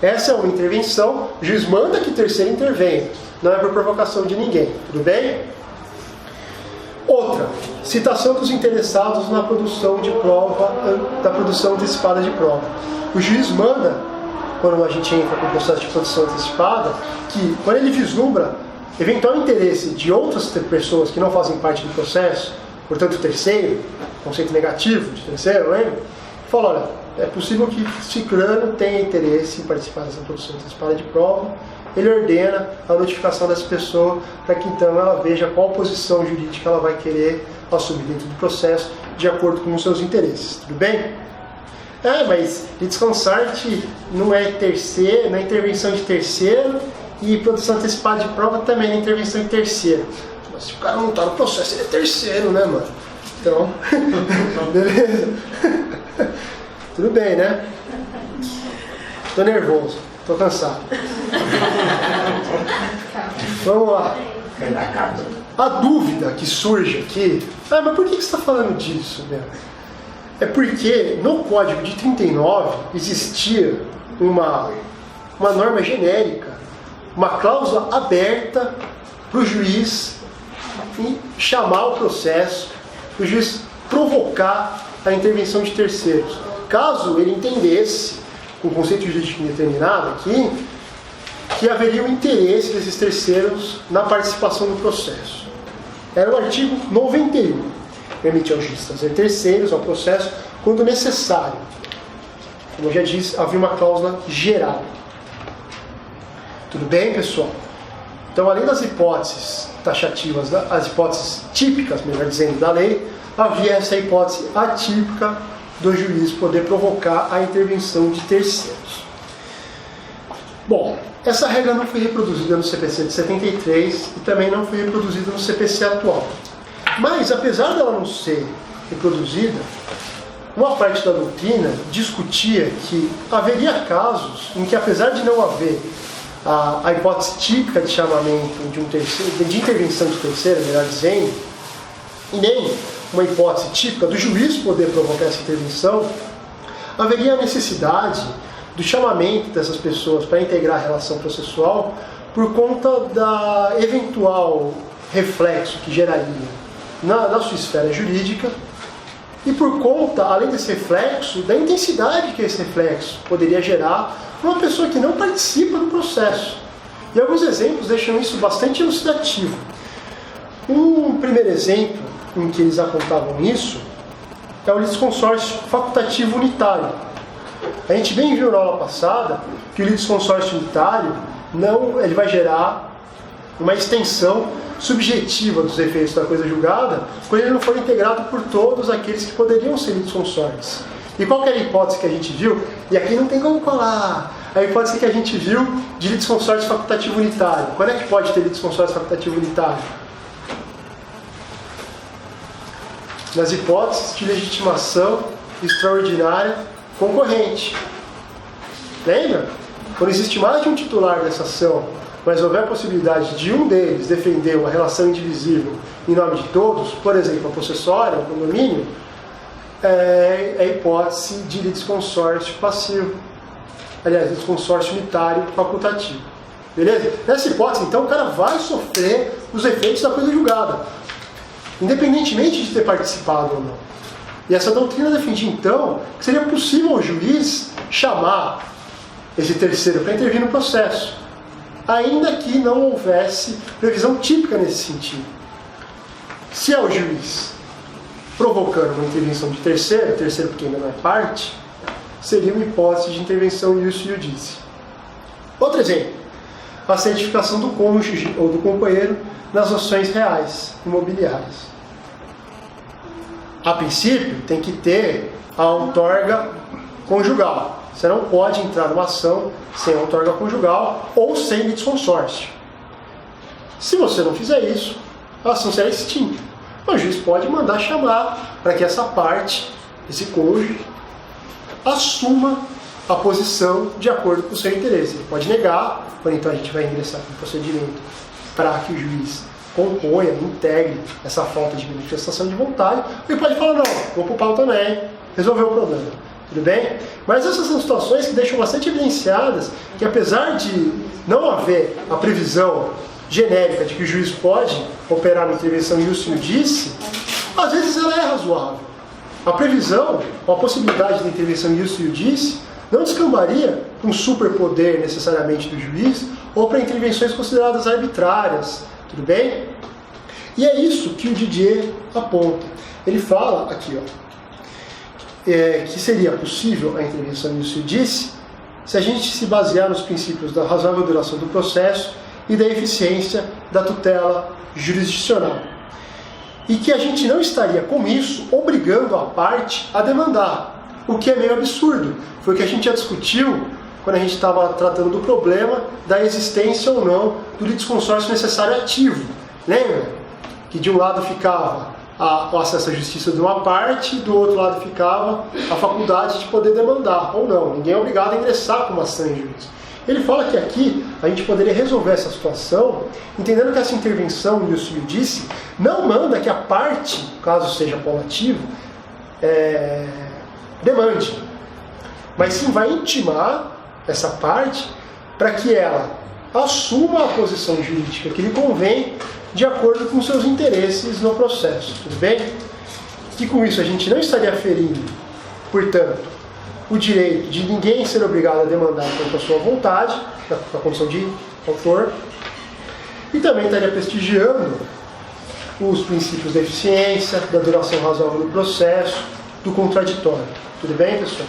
Essa é uma intervenção, o juiz manda que o terceiro intervenha, não é por provocação de ninguém, tudo bem? Outra, citação dos interessados na produção de prova, da produção antecipada de prova. O juiz manda, quando a gente entra com o processo de produção antecipada, que quando ele vislumbra eventual interesse de outras pessoas que não fazem parte do processo, portanto terceiro, conceito negativo de terceiro, lembra? Fala, olha, é possível que ciclano tenha interesse em participar dessa produção antecipada de prova, ele ordena a notificação dessa pessoa para que então ela veja qual posição jurídica ela vai querer assumir dentro do processo de acordo com os seus interesses, tudo bem? Mas litisconsort não é terceiro, não é intervenção de terceiro, e produção antecipada de prova também é intervenção de terceiro. Mas se o cara não está no processo, ele é terceiro, né, mano? Então, beleza? Tudo bem, né? Tô nervoso, tô cansado. Vamos lá. A dúvida que surge aqui, mas por que você está falando disso, né? É porque no Código de 39 existia uma norma genérica, uma cláusula aberta para o juiz chamar o processo, para o juiz provocar a intervenção de terceiros. Caso ele entendesse, com o conceito jurídico indeterminado aqui, que haveria o interesse desses terceiros na participação no processo. Era o artigo 91. Permitia ao juiz trazer terceiros ao processo quando necessário. Como eu já disse, havia uma cláusula geral. Tudo bem, pessoal? Então, além das hipóteses taxativas, as hipóteses típicas, melhor dizendo, da lei, havia essa hipótese atípica do juiz poder provocar a intervenção de terceiros. Bom, Essa regra não foi reproduzida no CPC de 73 e também não foi reproduzida no CPC atual. Mas, apesar dela não ser reproduzida, uma parte da doutrina discutia que haveria casos em que, apesar de não haver a hipótese típica de chamamento de intervenção de terceiro, melhor dizendo, e nem uma hipótese típica do juiz poder provocar essa intervenção, haveria a necessidade do chamamento dessas pessoas para integrar a relação processual por conta da eventual reflexo que geraria na sua esfera jurídica e por conta, além desse reflexo, da intensidade que esse reflexo poderia gerar numa pessoa que não participa do processo. E alguns exemplos deixam isso bastante elucidativo. Um primeiro exemplo em que eles apontavam isso é o litisconsórcio facultativo unitário. A gente bem viu na aula passada que o litisconsórcio unitário ele vai gerar uma extensão subjetiva dos efeitos da coisa julgada quando ele não for integrado por todos aqueles que poderiam ser litisconsortes. E qual que era a hipótese que a gente viu? E aqui não tem como colar. A hipótese que a gente viu de litisconsórcio facultativo unitário. Quando é que pode ter litisconsórcio facultativo unitário? Nas hipóteses de legitimação extraordinária concorrente. Lembra? Quando existe mais de um titular dessa ação, mas houver a possibilidade de um deles defender uma relação indivisível em nome de todos, por exemplo, a possessória, o condomínio, é a hipótese de litisconsórcio passivo. Aliás, litisconsórcio unitário facultativo. Beleza? Nessa hipótese, então, o cara vai sofrer os efeitos da coisa julgada, independentemente de ter participado ou não. E essa doutrina defendia, então, que seria possível o juiz chamar esse terceiro para intervir no processo, ainda que não houvesse previsão típica nesse sentido. Se é o juiz provocando uma intervenção de terceiro porque ainda não é parte, seria uma hipótese de intervenção ius iudice. Outro exemplo, a certificação do cônjuge ou do companheiro nas ações reais, imobiliárias. A princípio, tem que ter a outorga conjugal. Você não pode entrar numa ação sem a outorga conjugal ou sem litisconsórcio. Se você não fizer isso, a ação será extinta. O juiz pode mandar chamar para que essa parte, esse cônjuge, assuma a posição de acordo com o seu interesse. Ele pode negar, porém então a gente vai ingressar com o procedimento para que o juiz componha, integre essa falta de manifestação de vontade. Ele pode falar, não, vou pro pau também, resolveu o problema. Tudo bem? Mas essas são situações que deixam bastante evidenciadas que, apesar de não haver a previsão genérica de que o juiz pode operar uma intervenção ius iudice, às vezes ela é razoável. A previsão, ou a possibilidade de intervenção ius iudice, não descambaria um superpoder necessariamente do juiz ou para intervenções consideradas arbitrárias. Tudo bem? E é isso que o Didier aponta. Ele fala aqui, que seria possível a intervenção ius iudice se a gente se basear nos princípios da razoável duração do processo e da eficiência da tutela jurisdicional. E que a gente não estaria, com isso, obrigando a parte a demandar, o que é meio absurdo. Foi o que a gente já discutiu quando a gente estava tratando do problema da existência ou não do litisconsórcio necessário ativo. Lembra? Que de um lado ficava o acesso à justiça de uma parte, do outro lado ficava a faculdade de poder demandar, ou não. Ninguém é obrigado a ingressar com uma ação em juízo. Ele fala que aqui a gente poderia resolver essa situação entendendo que essa intervenção ius iudice não manda que a parte, caso seja polo ativo, demande, mas sim vai intimar essa parte para que ela assuma a posição jurídica que lhe convém de acordo com seus interesses no processo, tudo bem? E com isso a gente não estaria ferindo, portanto, o direito de ninguém ser obrigado a demandar contra a sua vontade, na condição de autor, e também estaria prestigiando os princípios da eficiência, da duração razoável do processo, do contraditório. Tudo bem, pessoal?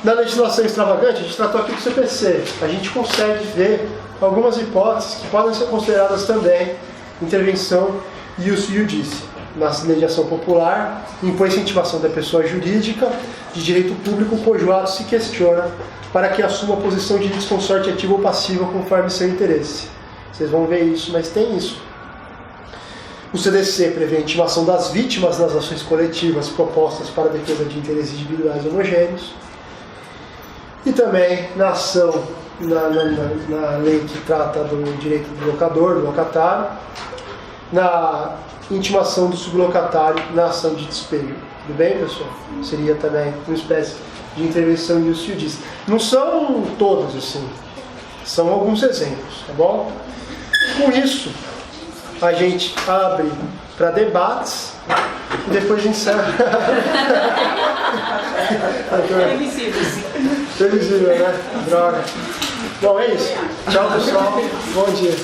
Na legislação extravagante, a gente tratou aqui do CPC. A gente consegue ver algumas hipóteses que podem ser consideradas também intervenção ius iudice. Na legislação popular, impõe incentivação da pessoa jurídica de direito público cujo ato se questiona para que assuma a posição de litisconsorte ativa ou passiva conforme seu interesse. Vocês vão ver isso, mas tem isso. O CDC prevê a intimação das vítimas nas ações coletivas propostas para a defesa de interesses individuais homogêneos. E também na ação, na lei que trata do direito do locador, do locatário, na intimação do sublocatário na ação de despejo. Tudo bem, pessoal? Seria também uma espécie de intervenção de justiça. Não são todas assim, são alguns exemplos, tá bom? Com isso, a gente abre para debates e depois encerra. Previsível, né? Droga. Bom, é isso. Tchau, pessoal. Bom dia.